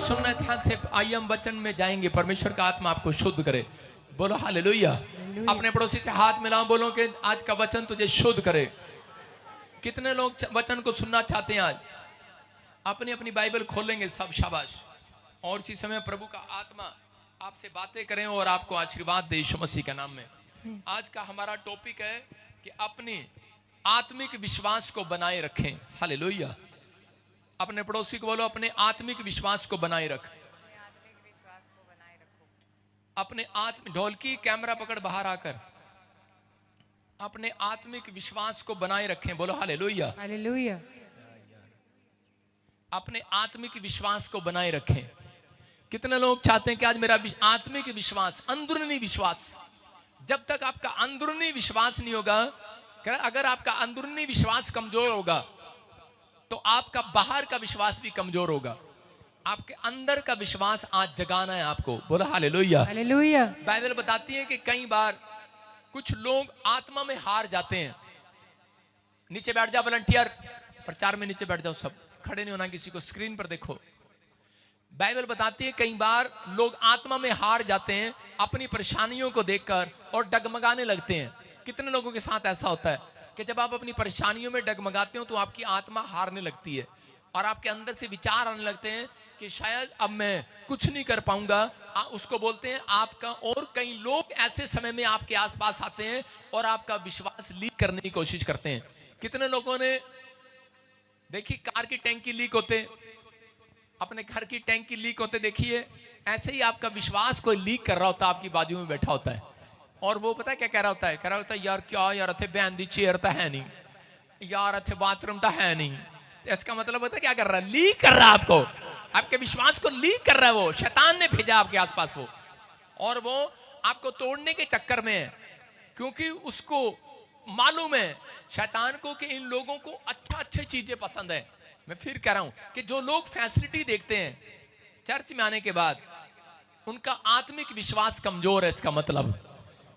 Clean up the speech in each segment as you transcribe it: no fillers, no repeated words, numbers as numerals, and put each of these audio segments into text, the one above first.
सुनना है ध्यान से। आइए हम वचन में जाएंगे। परमेश्वर का आत्मा आपको शुद्ध करे। बोलो हालेलुया। अपने पड़ोसी से हाथ मिलाओ, बोलो कि आज का वचन तुझे शुद्ध करे। कितने लोग वचन को सुनना चाहते हैं? आज अपनी अपनी बाइबल खोलेंगे सब, शाबाश। और इसी समय प्रभु का आत्मा आपसे बातें करें और आपको आशीर्वाद दे यीशु मसीह के नाम में। आज का हमारा टॉपिक है कि अपने आत्मिक विश्वास को बनाए रखें। हालेलुया। अपने पड़ोसी को बोलो अपने आत्मिक विश्वास को बनाए रख। अपने आत्म ढोलकी कैमरा पकड़ बाहर आकर अपने आत्मिक विश्वास को बनाए रखें। बोलो हालेलुया। हालेलुया। अपने आत्मिक विश्वास को बनाए रखें। कितने लोग चाहते हैं कि आज मेरा आत्मिक विश्वास, अंदरूनी विश्वास, जब तक आपका अंदरूनी विश्वास नहीं होगा, अगर आपका अंदरूनी विश्वास कमजोर होगा तो आपका बाहर का विश्वास भी कमजोर होगा। आपके अंदर का विश्वास आज जगाना है आपको। बोलो हालेलुया। हालेलुया। बाइबल बताती है कि कई बार कुछ लोग आत्मा में हार जाते हैं। नीचे बैठ जाओ वॉलंटियर, प्रचार में नीचे बैठ जाओ सब, खड़े नहीं होना किसी को, स्क्रीन पर देखो। बाइबल बताती है कई बार लोग आत्मा में हार जाते हैं अपनी परेशानियों को देखकर और डगमगाने लगते हैं। कितने लोगों के साथ ऐसा होता है कि जब आप अपनी परेशानियों में डगमगाते हो तो आपकी आत्मा हारने लगती है और आपके अंदर से विचार आने लगते हैं कि शायद अब मैं कुछ नहीं कर पाऊंगा। उसको बोलते हैं आपका। और कई लोग ऐसे समय में आपके आसपास आते हैं और आपका विश्वास लीक करने की कोशिश करते हैं। कितने लोगों ने देखी कार की टैंकी लीक होते, अपने घर की टैंकी लीक होते देखिए। ऐसे ही आपका विश्वास कोई लीक कर रहा होता है, आपकी बाजू में बैठा होता है और वो पता है क्या कह रहा होता है? कह रहा होता है यार क्या यार थे बहन दी चेयर तो है नहीं, यार थे बाथरूम तो है नहीं। तो इसका मतलब होता है क्या कर रहा है? लीक कर रहा है आपको, आपके विश्वास को लीक कर रहा है। वो शैतान ने भेजा आपके आसपास वो, और वो आपको तोड़ने के चक्कर में है, क्योंकि उसको मालूम है शैतान को कि इन लोगों को अच्छी चीजें पसंद है। मैं फिर कह रहा हूं कि जो लोग फैसिलिटी देखते हैं चर्च में आने के बाद, उनका आत्मिक विश्वास कमजोर है। इसका मतलब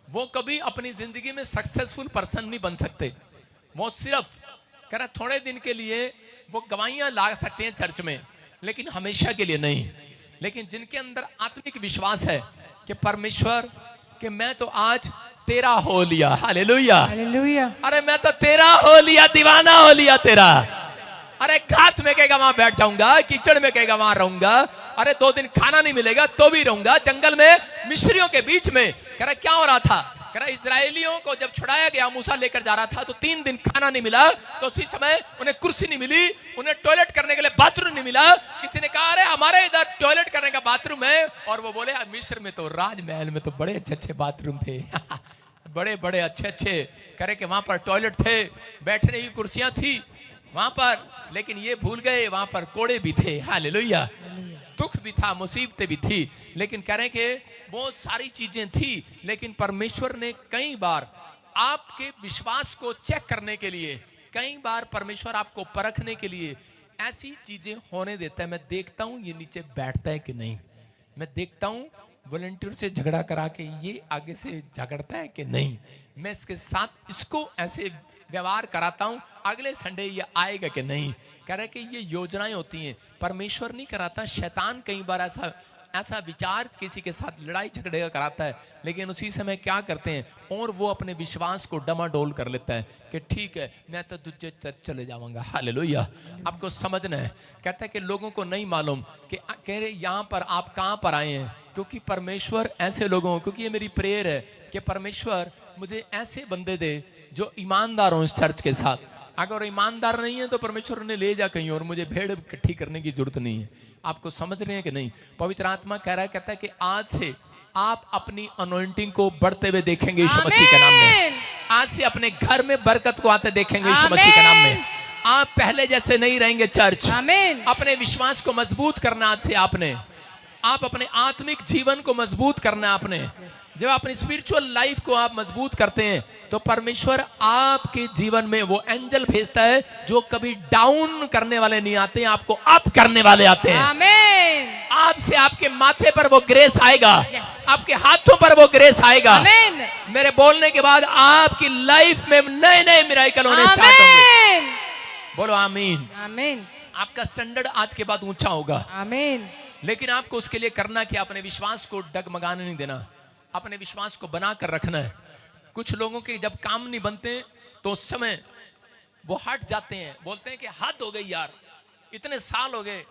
वो कभी अपनी जिंदगी में सक्सेसफुल पर्सन नहीं बन सकते। वो सिर्फ कह रहा थोड़े दिन के लिए वो गवाहियां ला सकते हैं चर्च में, लेकिन हमेशा के लिए नहीं। लेकिन जिनके अंदर आत्मिक विश्वास है कि परमेश्वर कि मैं तो आज तेरा हो लिया। हालेलुया। हालेलुया। अरे मैं तो तेरा हो लिया, दीवाना हो लिया तेरा। अरे घास में कहेगा वहां बैठ जाऊंगा, कीचड़ में कहेगा वहां रहूंगा। अरे 2 दिन खाना नहीं मिलेगा तो भी रहूंगा। जंगल में मिस्रियों के बीच में कह रहा क्या हो रहा था? कह रहा इजरायलियों को जब छुड़ाया गया, मूसा लेकर जा रहा था तो 3 दिन खाना नहीं मिला। तो उसी समय उन्हें कुर्सी नहीं मिली, उन्हें टॉयलेट करने के लिए बाथरूम नहीं मिला। किसी ने कहा अरे हमारे इधर टॉयलेट करने का बाथरूम है, और वो बोले मिस्र में तो राजमहल में तो बड़े अच्छे बाथरूम थे बड़े बड़े अच्छे करे कि वहां पर टॉयलेट थे, बैठने की कुर्सियां थी वहां पर, लेकिन ये भूल गए वहां पर कोड़े भी थे। हालेलुया। दुख भी था, मुसीबतें भी थी, लेकिन कह रहे कि बहुत सारी चीजें थी, लेकिन परमेश्वर ने कई बार आपके विश्वास को चेक करने के लिए, कई बार परमेश्वर आपको परखने के लिए ऐसी चीजें होने देता है। मैं देखता हूं ये नीचे बैठता है कि नहीं, मैं देखता हूं वॉलंटियर से झगड़ा करा के ये आगे से झगड़ता है कि नहीं, मैं इसके साथ इसको ऐसे व्यवहार कराता हूं, अगले संडे ये आएगा कि नहीं। कह रहे कि ये योजनाएं होती हैं, परमेश्वर नहीं कराता। शैतान कई बार ऐसा विचार किसी के साथ लड़ाई झगड़े का कराता है, लेकिन उसी समय क्या करते हैं और वो अपने विश्वास को डमाडोल कर लेता है कि ठीक है मैं तो दूसरे चर्च चले जाऊंगा। हालेलुया। आपको समझना है। कहता है कि लोगों को नहीं मालूम कि कह रहे यहाँ पर आप कहाँ पर आए हैं, क्योंकि परमेश्वर ऐसे लोगों, क्योंकि ये मेरी प्रेयर है कि परमेश्वर मुझे ऐसे बंदे दे जो ईमानदार हो इस चर्च के साथ। अगर ईमानदार नहीं है तो परमेश्वर ने ले जा कहीं और, मुझे भेड़ इकट्ठी करने की जरूरत नहीं है। आपको समझ रहे हैं कि नहीं? पवित्र आत्मा कह रहा है, कहता है कि आज से आप अपनी अनॉइंटिंग को बढ़ते हुए देखेंगे यीशु मसीह के नाम में। आज से अपने घर में बरकत को आते देखेंगे यीशु मसीह के नाम में। आप पहले जैसे नहीं रहेंगे चर्च। अपने विश्वास को मजबूत करना आज से आपने, आप अपने आत्मिक जीवन को मजबूत करना आपने। जब अपनी स्पिरिचुअल लाइफ को आप मजबूत करते हैं तो परमेश्वर आपके जीवन में वो एंजल भेजता है जो कभी डाउन करने वाले नहीं आते हैं, आपको अप करने वाले आते हैं। आमीन। आपसे आपके माथे पर वो ग्रेस आएगा, आपके हाथों पर वो ग्रेस आएगा। आमीन। मेरे बोलने के बाद आपकी लाइफ में नए नए मिराकल होने स्टार्ट होंगे। बोलो आमीन। आमीन। आपका स्टैंडर्ड आज के बाद ऊंचा होगा। आमीन। लेकिन आपको उसके लिए करना क्या, अपने विश्वास को डगमगाने नहीं देना, अपने विश्वास को बना कर रखना है। कुछ लोगों के जब काम नहीं बनते तो उस समय वो हट जाते हैं, बोलते हैं कि हद हो गई यार, इतने साल हो गए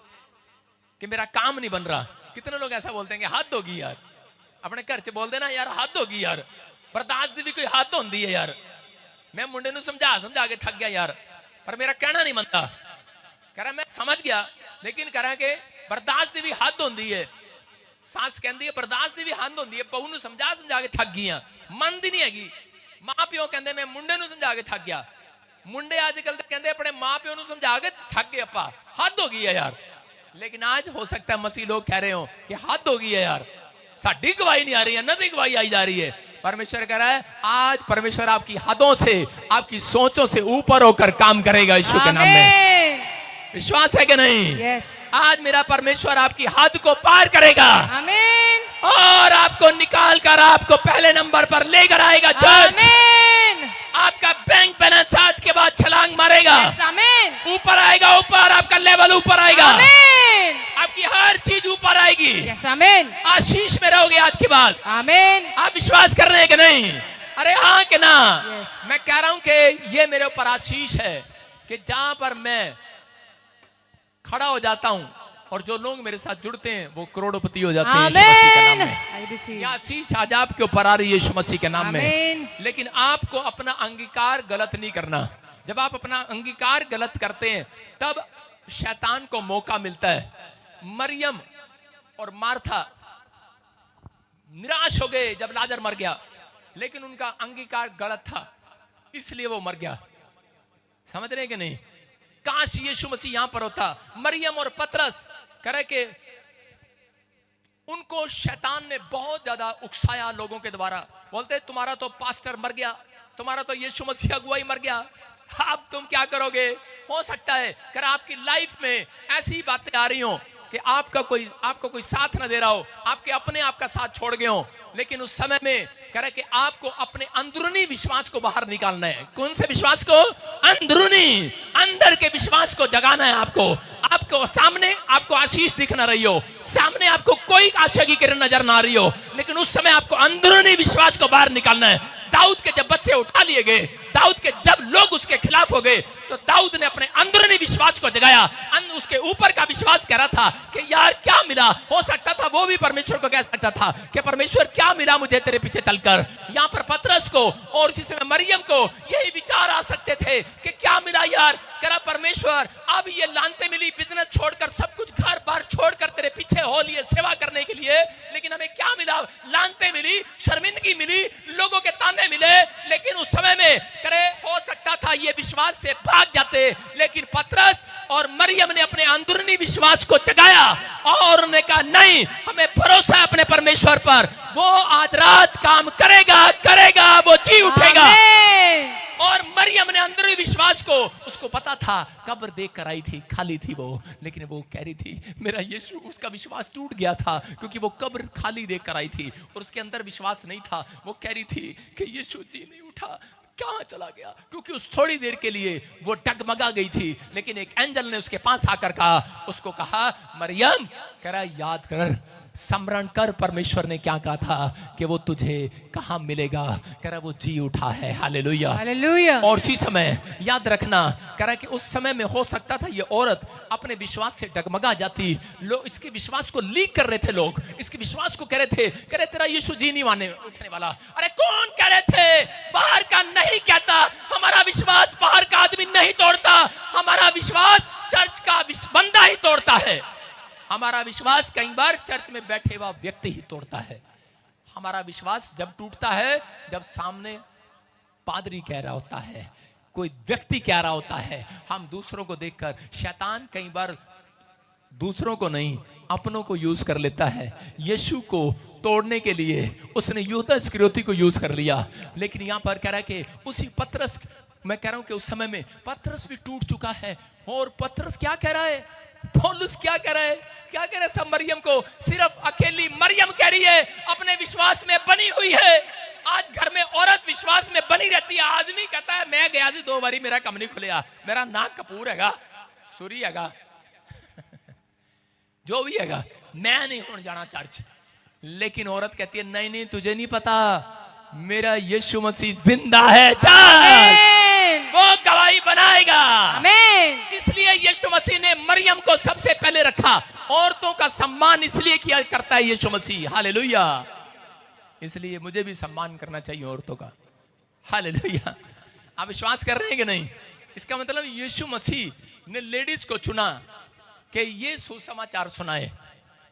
कि मेरा काम नहीं बन रहा। कितने लोग ऐसा बोलते हैं कि हद होगी यार, अपने घर से बोल देना यार हद होगी यार, बर्दाश्त दी भी कोई हद होती है यार, मैं मुंडे ਨੂੰ समझा के थक गया यार, पर मेरा कहना नहीं मनता। कह रहा मैं समझ गया, लेकिन कह रहा कि बर्दाश्त दी भी हद होती है। सास कहती है बर्दाश्त दी भी हद होती है, बहू ਨੂੰ समझा के थक गई, मनती नहीं हैगी। मां प्यो कहते मैं मुंडे ਨੂੰ समझा के थक गया, मुंडे अजकल कहते अपने मां प्यो ਨੂੰ समझा के थक गए, अपा हद हो गई है यार। लेकिन आज हो सकता है मसीह लोग कह रहे हो कि हद हो गई है यार, साडी गवाही नहीं आ रही है, नदी गवाही आई जा रही है। परमेश्वर कह रहा है आज परमेश्वर आपकी हदों से, आपकी सोचों से ऊपर होकर काम करेगा यीशु के नाम में। विश्वास है कि नहीं? Yes. आज मेरा परमेश्वर आपकी हद को पार करेगा, आमीन, और आपको निकाल कर आपको पहले नंबर पर लेकर आएगा। चर्च आमीन, आपका बैंक बैलेंस आज के बाद छलांग मारेगा, आमीन, ऊपर आएगा, ऊपर आपका लेवल ऊपर आएगा, आमीन, आपकी हर चीज ऊपर आएगी, यस आमीन, आशीष में रहोगे आज के बाद। आमीन। आप विश्वास कर रहे हैं कि नहीं? अरे हाँ कि ना? Yes. मैं कह रहा हूं कि ये मेरे ऊपर आशीष है कि जहां पर मैं खड़ा हो जाता हूं और जो लोग मेरे साथ जुड़ते हैं वो करोड़पति हो जाते हैं यीशु मसीह के नाम आमीन, में। I receive. ये आशीष आज आपके ऊपर आ रही है यीशु मसीह के नाम में। आमीन। लेकिन आपको अपना अंगीकार गलत नहीं करना। जब आप अपना अंगीकार गलत करते हैं तब शैतान को मौका मिलता है। मरियम और मार्था निराश हो गए जब लाजर मर गया, लेकिन उनका अंगीकार गलत था, इसलिए वो मर गया। समझ रहे हैं कि नहीं? काश यीशु मसीह यहां पर होता। मरियम और पतरस करे कि उनको शैतान ने बहुत ज्यादा उकसाया लोगों के द्वारा, बोलते तुम्हारा तो पास्टर मर गया, तुम्हारा तो यीशु मसीह अगुवाई मर गया, अब तुम क्या करोगे? हो सकता है कर आपकी लाइफ में ऐसी बातें आ रही हो कि आपको कोई साथ ना दे रहा हो, आपके अपने आपका साथ छोड़ गए हो, लेकिन उस समय में कह रहे कि आपको अपने अंदरूनी विश्वास को बाहर निकालना है। कौन से विश्वास को? अंदरूनी, अंदर के विश्वास को जगाना है। आपको सामने आपको आशीष दिख ना रही हो, सामने आपको कोई आशा की किरण नजर ना आ रही हो, लेकिन उस समय आपको अंदरूनी विश्वास को बाहर निकालना है। दाऊद के जब बच्चे उठा लिए गए, दाऊद के जब लोग उसके खिलाफ हो गए, तो दाऊद ने अपने अंदरूनी विश्वास को जगाया। उसके ऊपर का विश्वास कह रहा था कि यार क्या मिला? हो सकता था वो भी परमेश्वर को कह सकता था कि परमेश्वर क्या मिला मुझे तेरे पीछे चलकर। यहाँ पर पतरस को और इसी समय मरियम को यही विचार आ सकते थे कि क्या मिला यार, करा परमेश्वर अब ये लानते मिली, बिजनेस छोड़कर सब कुछ घर बार छोड़कर तेरे पीछे हो लिए सेवा करने के लिए, लेकिन हमें क्या मिला? लानते मिली, शर्मिंदगी मिली, लोगों के ताने मिले। लेकिन उस समय में करे हो सकता था ये विश्वास से भाग जाते, लेकिन पतरस और मरियम ने अपने अंदरूनी विश्वास को जगाया और उन्होंने कहा नहीं, हमें भरोसा है अपने परमेश्वर पर, वो आज रात काम करेगा, वो जी उठेगा। और मरियम ने अंदरूनी विश्वास को, उसको पता था कब्र देख कर आई थी, खाली थी वो, लेकिन वो कह रही थी मेरा यीशु, उसका विश्वास टूट गया था क्योंकि वो कब्र खाली देख कर आई थी और उसके अंदर विश्वास नहीं था। वो कह रही थी कि यीशु जी नहीं उठा, कहां चला गया? क्योंकि उस थोड़ी देर के लिए वो डगमगा गई थी, लेकिन एक एंजल ने उसके पास आकर कहा, उसको कहा मरियम, कह रहा याद कर, स्मरण कर परमेश्वर ने क्या कहा था कि वो तुझे कहां मिलेगा। कह रहा वो जी उठा है। Hallelujah, hallelujah. और उसी समय याद रखना, कह रहा कि उस समय में हो सकता था ये औरत अपने विश्वास से डगमगा जाती। लोग इसके विश्वास को लीक कर रहे थे, लोग इसके विश्वास को कह रहे थे, कह रहे तेरा यीशु जी नहीं उठने वाला। अरे कौन कह रहे थे? बाहर का नहीं कहता, हमारा विश्वास बाहर का आदमी नहीं तोड़ता, हमारा विश्वास चर्च का बंदा ही तोड़ता है। हमारा विश्वास कई बार चर्च में बैठे हुआ व्यक्ति ही तोड़ता है। हमारा विश्वास जब टूटता है जब सामने पादरी कह रहा होता है, कोई व्यक्ति कह रहा होता है। हम दूसरों को देखकर, शैतान कई बार दूसरों को नहीं अपनों को यूज कर लेता है। यीशु को तोड़ने के लिए उसने यहूदा इस्करियोती को यूज कर लिया। लेकिन यहां पर कह रहा है कि उसी पतरस, मैं कह रहा हूं कि उस समय में पतरस भी टूट चुका है। और पतरस क्या कह रहा है? पौलुस क्या कह रहा है? क्या कह रहा है? सब मरियम को, सिर्फ अकेली मरियम कह रही है अपने विश्वास में बनी हुई है। आज घर में औरत विश्वास में बनी रहती है। आदमी कहता है मैं गया जी 2 बारी, मेरा कम नहीं खुलिया, मेरा नाक कपूर हैगा, सुरी हैगा जो भी हैगा, मैं नहीं होने जाना चर्च। लेकिन औरत कहती है नहीं नहीं तुझे नहीं पता, मेरा यीशु मसीह जिंदा है, चल आमीन। वो गवाही बनाएगा। आमीन। इसलिए यीशु मसीह ने मरियम को सबसे पहले रखा। औरतों का सम्मान इसलिए किया करता है यीशु मसीह, हालेलुया। इसलिए मुझे भी सम्मान करना चाहिए औरतों का, हालेलुया। आप विश्वास कर रहे हैं कि नहीं? इसका मतलब यीशु मसीह ने लेडीज को चुना कि ये सुसमाचार सुनाए।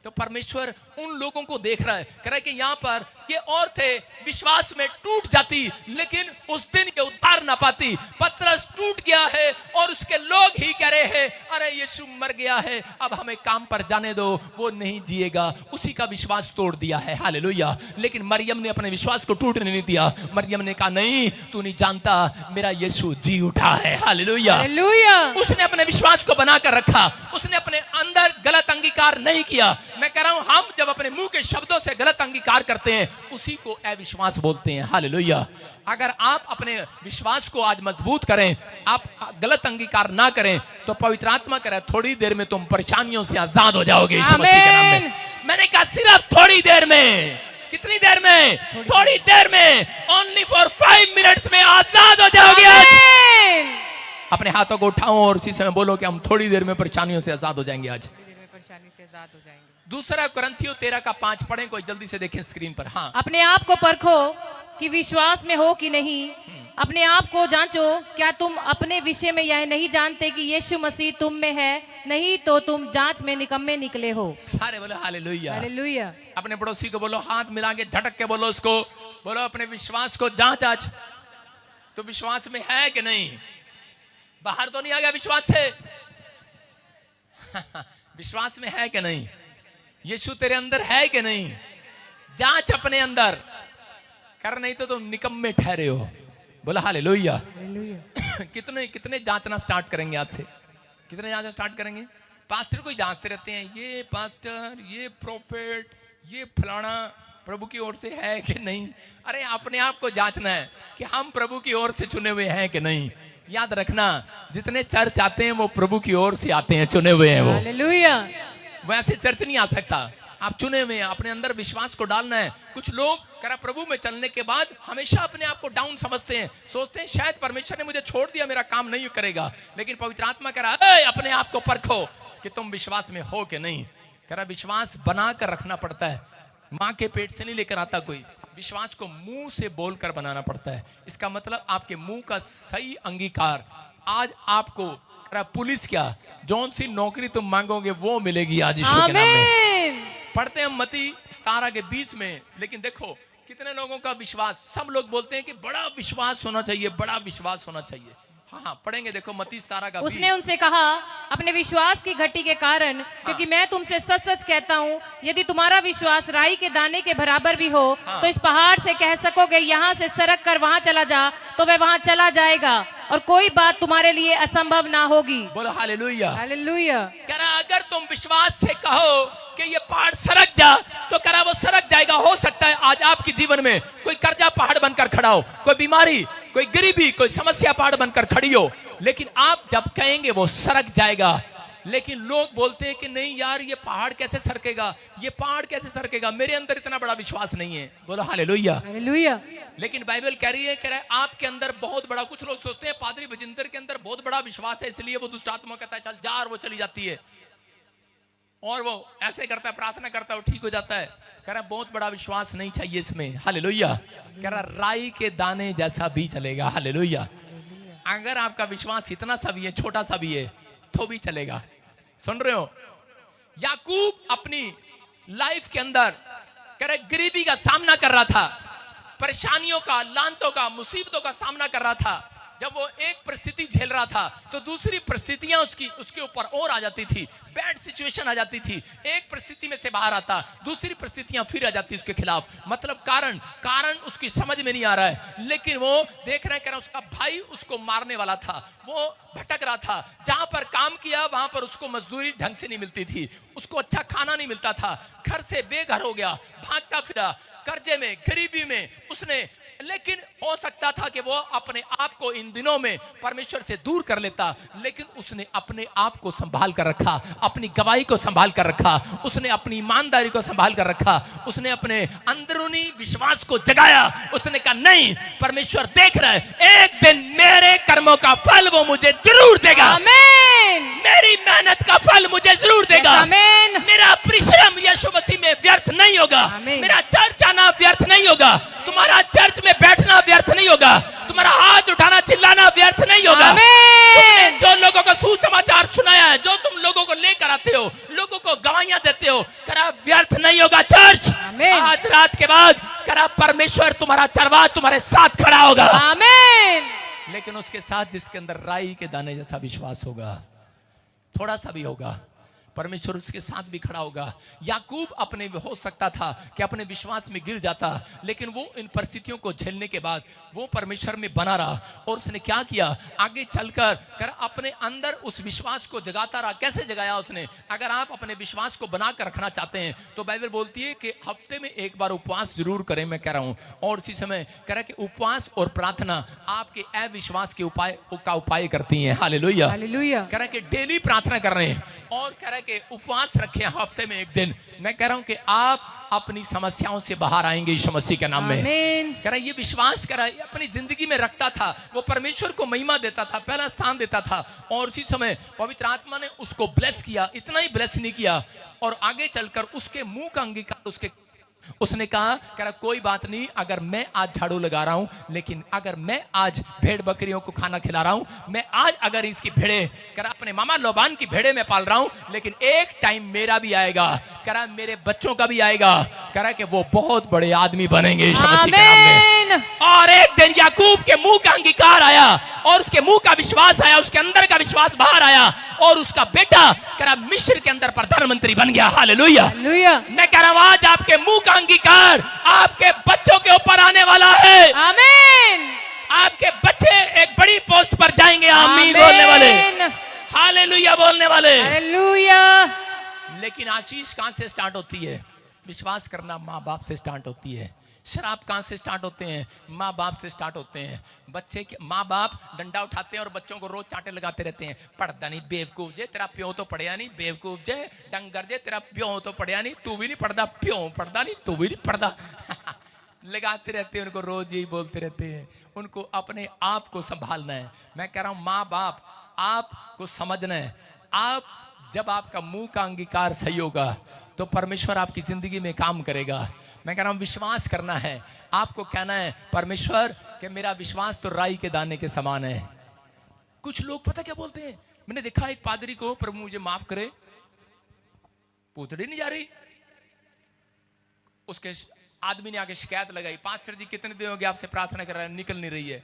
तो परमेश्वर उन लोगों को देख रहा है, कह रहा है कि यहाँ पर ये औरतें विश्वास में टूट जाती लेकिन उस दिन के उद्धार ना पाती। पतरस टूट गया है और उसके लोग ही कह रहे हैं अरे यीशु मर गया है, अब हमें काम पर जाने दो, वो नहीं जिएगा। उसी का विश्वास तोड़ दिया है, हालेलुया। लेकिन मरियम ने अपने विश्वास को टूटने नहीं दिया। मरियम ने कहा नहीं, तू नहीं जानता, मेरा यीशु जी उठा है, हालेलुया। हालेलुया। उसने अपने विश्वास को बनाकर रखा, उसने अपने अंदर गलत अंगीकार नहीं किया। मैं कह रहा हूं हम जब अपने मुंह के शब्दों से गलत अंगीकार करते हैं उसी को अविश्वास बोलते हैं, हालेलुया। अगर आप अपने विश्वास को आज मजबूत करें, आप गलत अंगीकार ना करें, तो पवित्र आत्मा कह रहा है थोड़ी देर में तुम परेशानियों से आजाद हो जाओगे यीशु मसीह के नाम में। मैंने कहा सिर्फ थोड़ी देर में। कितनी देर में? थोड़ी देर में, ओनली फॉर 5 मिनट्स में आजाद हो जाओगे आज। आमीन। अपने हाथों को उठाओ और उसी समय बोलो कि हम थोड़ी देर में परेशानियों से आजाद हो जाएंगे आज। परेशानी से आजाद हो जाएंगे। दूसरा कुरिन्थियों 13:5 पढ़ें, कोई जल्दी से देखें स्क्रीन पर। हाँ, अपने आप को परखो कि विश्वास में हो कि नहीं। अपने आप को जांचो, क्या तुम अपने विषय में यह नहीं जानते कि यीशु मसीह तुम में है? नहीं तो तुम जांच में निकम्मे निकले हो। सारे बोलो हालेलुया। हालेलुया। अपने पड़ोसी को बोलो, हाथ मिला के झटक के बोलो उसको, बोलो अपने विश्वास को जांच आज, तो विश्वास में है कि नहीं? बाहर तो नहीं आ गया विश्वास से विश्वास में है कि नहीं? यीशु तेरे अंदर है कि नहीं? जांच अपने अंदर कर, नहीं तो तुम निकम्मे ठहरे हो। बोला हालेलुया। कितने कितने जांचना स्टार्ट करेंगे आज से? कितने जांचना स्टार्ट करेंगे? पास्टर को ही जांचते रहते हैं, ये पास्टर, ये प्रोफेट, ये फलाना प्रभु की ओर से है कि नहीं। अरे अपने आप को जांचना है कि हम प्रभु की ओर से चुने हुए हैं कि नहीं। याद रखना, जितने चर्च आते हैं वो प्रभु की ओर से आते हैं, चुने हुए हैं वो। हालेलुया। वैसे चर्च नहीं आ सकता, आप चुने हुए हैं। अपने अंदर विश्वास को डालना है। कुछ लोग करा प्रभु में चलने के बाद हमेशा अपने आप को डाउन समझते हैं, सोचते हैं शायद परमेश्वर ने मुझे छोड़ दिया, मेरा काम नहीं करेगा। लेकिन पवित्र आत्मा कह रहा है अपने आप को परखो कि तुम विश्वास में हो कि नहीं। कह रहा विश्वास बना कर रखना पड़ता है, माँ के पेट से नहीं लेकर आता कोई। विश्वास को मुंह से बोलकर बनाना पड़ता है। इसका मतलब आपके मुंह का सही अंगीकार आज आपको पुलिस क्या जौन सी नौकरी तुम मांगोगे वो मिलेगी आज यीशु के नाम में। पढ़ते हैं मत्ती 17:20 में, लेकिन देखो कितने लोगों का विश्वास, सब लोग बोलते हैं कि बड़ा विश्वास होना चाहिए, बड़ा विश्वास होना चाहिए। हाँ पढ़ेंगे, देखो मत्ती 17:20। उसने उनसे कहा अपने विश्वास की घटी के कारण, क्योंकि मैं तुमसे सच सच कहता हूँ यदि तुम्हारा विश्वास राई के दाने के बराबर भी हो तो इस पहाड़ से कह सकोगे यहाँ से सरक कर वहाँ चला जा, तो वह वहाँ चला जाएगा और कोई बात तुम्हारे लिए असंभव ना होगी। बोलो हालेलुया। हालेलुया। कह रहा अगर तुम विश्वास से कहो कि ये पहाड़ सरक जा, तो कह रहा वो सरक जाएगा। हो सकता है आज आपके जीवन में कोई कर्जा पहाड़ बनकर खड़ा हो, कोई बीमारी, कोई गरीबी, कोई समस्या पहाड़ बनकर खड़ी हो, लेकिन आप जब कहेंगे वो सरक जाएगा। लेकिन लोग बोलते हैं कि नहीं यार ये पहाड़ कैसे सरकेगा, ये पहाड़ कैसे सरकेगा, मेरे अंदर इतना बड़ा विश्वास नहीं है। बोलो हालेलुया। हालेलुया। लेकिन बाइबल कह रही है, कह रहा है आपके अंदर बहुत बड़ा, कुछ लोग सोचते हैं पादरी बजिंदर के अंदर बहुत बड़ा विश्वास है इसलिए वो दुष्ट आत्मा कहता है चल जा, और वो चली जाती है, और वो ऐसे करता है, प्रार्थना करता है, वो ठीक हो जाता है। कह रहा है बहुत बड़ा विश्वास नहीं चाहिए इसमें, हालेलुया। कह रहा राई के दाने जैसा भी चलेगा, हालेलुया। अगर आपका विश्वास इतना सा भी है, छोटा सा भी है, तो भी चलेगा। सुन रहे हो? याकूब अपनी लाइफ के अंदर कह रहे गरीबी का सामना कर रहा था, परेशानियों का, लानतों का, मुसीबतों का सामना कर रहा था। जब वो एक परिस्थिति झेल रहा था तो दूसरी परिस्थितियां उसके ऊपर और आ जाती थी, बैड सिचुएशन आ जाती थी। एक परिस्थिति में से बाहर आता, दूसरी परिस्थितियां फिर आ जाती उसके खिलाफ। मतलब कारण उसकी समझ में नहीं आ रहा है, लेकिन वो देख रहे हैं उसका भाई उसको मारने वाला था, वो भटक रहा था। जहां पर काम किया वहां पर उसको मजदूरी ढंग से नहीं मिलती थी, उसको अच्छा खाना नहीं मिलता था, घर से बेघर हो गया, भागता फिरा, कर्जे में, गरीबी में उसने लेकिन हो सकता था कि वो अपने आप को इन दिनों में परमेश्वर से दूर कर लेता, लेकिन उसने अपने आप को संभाल कर रखा, अपनी गवाही को संभाल कर रखा, उसने अपनी ईमानदारी को संभाल कर रखा, उसने अपने अंदरूनी विश्वास को जगाया। उसने कहा नहीं, परमेश्वर देख रहा है, एक दिन मेरे कर्मों का फल वो मुझे जरूर देगा। आमीन। मेरी मेहनत का फल मुझे जरूर देगा। आमीन। मेरा परिश्रम यीशु मसीह में व्यर्थ नहीं होगा। आमीन। मेरा चर्च आना व्यर्थ नहीं होगा। तुम्हारा चर्च में बैठना व्यर्थ नहीं होगा। तुम्हारा हाथ उठाना चिल्लाना व्यर्थ नहीं होगा। तुमने जो लोगों को सुसमाचार सुनाया है, जो तुम लोगों को लेकर आते हो, लोगों को गवाहियां देते हो, करा व्यर्थ नहीं होगा। चर्च आज रात के बाद करा परमेश्वर तुम्हारा चरवाहा तुम्हारे साथ खड़ा होगा। आमीन। लेकिन उसके साथ जिसके अंदर राई के दाने जैसा विश्वास होगा, थोड़ा सा भी होगा, परमेश्वर उसके साथ भी खड़ा होगा। याकूब अपने हो सकता था कि अपने विश्वास में गिर जाता, लेकिन वो इन परिस्थितियों को झेलने के बाद वो परमेश्वर में बना रहा और उसने क्या किया, आगे चलकर अपने अंदर उस विश्वास को जगाता रहा। कैसे जगाया उसने? अगर आप अपने विश्वास को बना कर रखना चाहते हैं तो बाइबल बोलती है कि हफ्ते में एक बार उपवास जरूर करें, मैं कह रहा हूं। और इसी समय कह रहा है कि उपवास और प्रार्थना आपके अविश्वास के उपाय करती हैं। हालेलुया। हालेलुया। कह रहा है कि डेली प्रार्थना कर रहे हैं और कह रहा है कि उपवास रखे हफ्ते में एक दिन। मैं कह रहा हूं कि आप अपनी समस्याओं से बाहर आएंगे यीशु मसीह के नाम में। कह रहा है ये विश्वास करा, अपनी जिंदगी में रखता था, वो परमेश्वर को महिमा देता था, पहला स्थान देता था। और उसी समय पवित्र आत्मा ने उसको ब्लेस किया। इतना ही ब्लेस नहीं किया, और आगे चलकर उसके मुंह का अंगीकार उसने कहा, कह रहा कोई बात नहीं, अगर मैं आज झाड़ू लगा रहा हूं, लेकिन अगर मैं आज भेड़ बकरियों को खाना खिला रहा हूं, मैं आज अगर इसकी भेड़े कह रहा अपने मामा लोबान की भेड़े में पाल रहा हूं, लेकिन एक टाइम मेरा भी आएगा, कह रहा मेरे बच्चों का भी आएगा, कह रहा कि वो बहुत बड़े आदमी बनेंगे यीशु मसीह के नाम में। और एक दिन याकूब के मुंह का अंगीकार आया और उसके मुंह का विश्वास आया, उसके अंदर का विश्वास बाहर आया और उसका बेटा कह रहा मिस्र के अंदर प्रधानमंत्री बन गया। हालेलुया। मैं कह रहा हूं आज आपके मुंह का अंगीकार आपके बच्चों के ऊपर आने वाला है। आमीन। आपके बच्चे एक बड़ी पोस्ट पर जाएंगे। आमीन बोलने वाले, हालेलुया बोलने वाले। हालेलुया। लेकिन आशीष कहां से स्टार्ट होती है? विश्वास करना माँ बाप से स्टार्ट होती है। शराब कहां से स्टार्ट होते हैं? माँ बाप से स्टार्ट होते हैं। बच्चे के माँ बाप डंडा उठाते हैं और बच्चों को रोज चांटे लगाते रहते हैं। पढ़ता नहीं बेवकूफ जे, तेरा प्यो तो पढ़िया नहीं, बेवकूफ जे, डंगर जे, तेरा प्यो तो पढ़िया नहीं, तू भी नहीं पढ़ता, प्यो पढ़ता नहीं, तू भी नहीं पढ़ता। लगाते रहते हैं उनको, रोज यही बोलते रहते हैं। उनको अपने आप को संभालना है। मैं कह रहा हूं माँ बाप आपको समझना है। आप जब आपका मुंह का अंगीकार सही होगा तो परमेश्वर आपकी जिंदगी में काम करेगा। मैं कह रहा हूं विश्वास करना है। आपको कहना है परमेश्वर कि मेरा विश्वास तो राई के दाने के समान है। कुछ लोग पता क्या बोलते हैं, मैंने देखा एक पादरी को, प्रभु मुझे माफ करे, पूतड़ी नहीं जा रही, उसके आदमी ने आके शिकायत लगाई, पास्टर जी कितने दिन हो गए आपसे प्रार्थना कर रहा है, निकल नहीं रही है।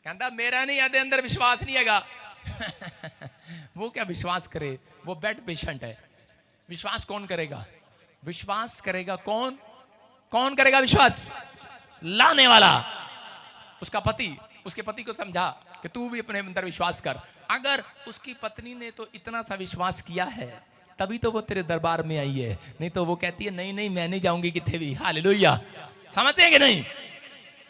कहता मेरा नहीं आधे अंदर विश्वास नहीं हैगा। वो क्या विश्वास करे? वो बेड पेशेंट है। विश्वास कौन करेगा? विश्वास करेगा कौन? कौन करेगा विश्वास? लाने वाला, उसका पति। उसके पति को समझा कि तू भी अपने अंदर विश्वास कर। अगर उसकी पत्नी ने तो इतना सा विश्वास किया है तभी तो वो तेरे दरबार में आई है, नहीं तो वो कहती है नहीं नहीं मैं नहीं जाऊंगी किथे भी। हालेलुया। समझते हैं कि नहीं?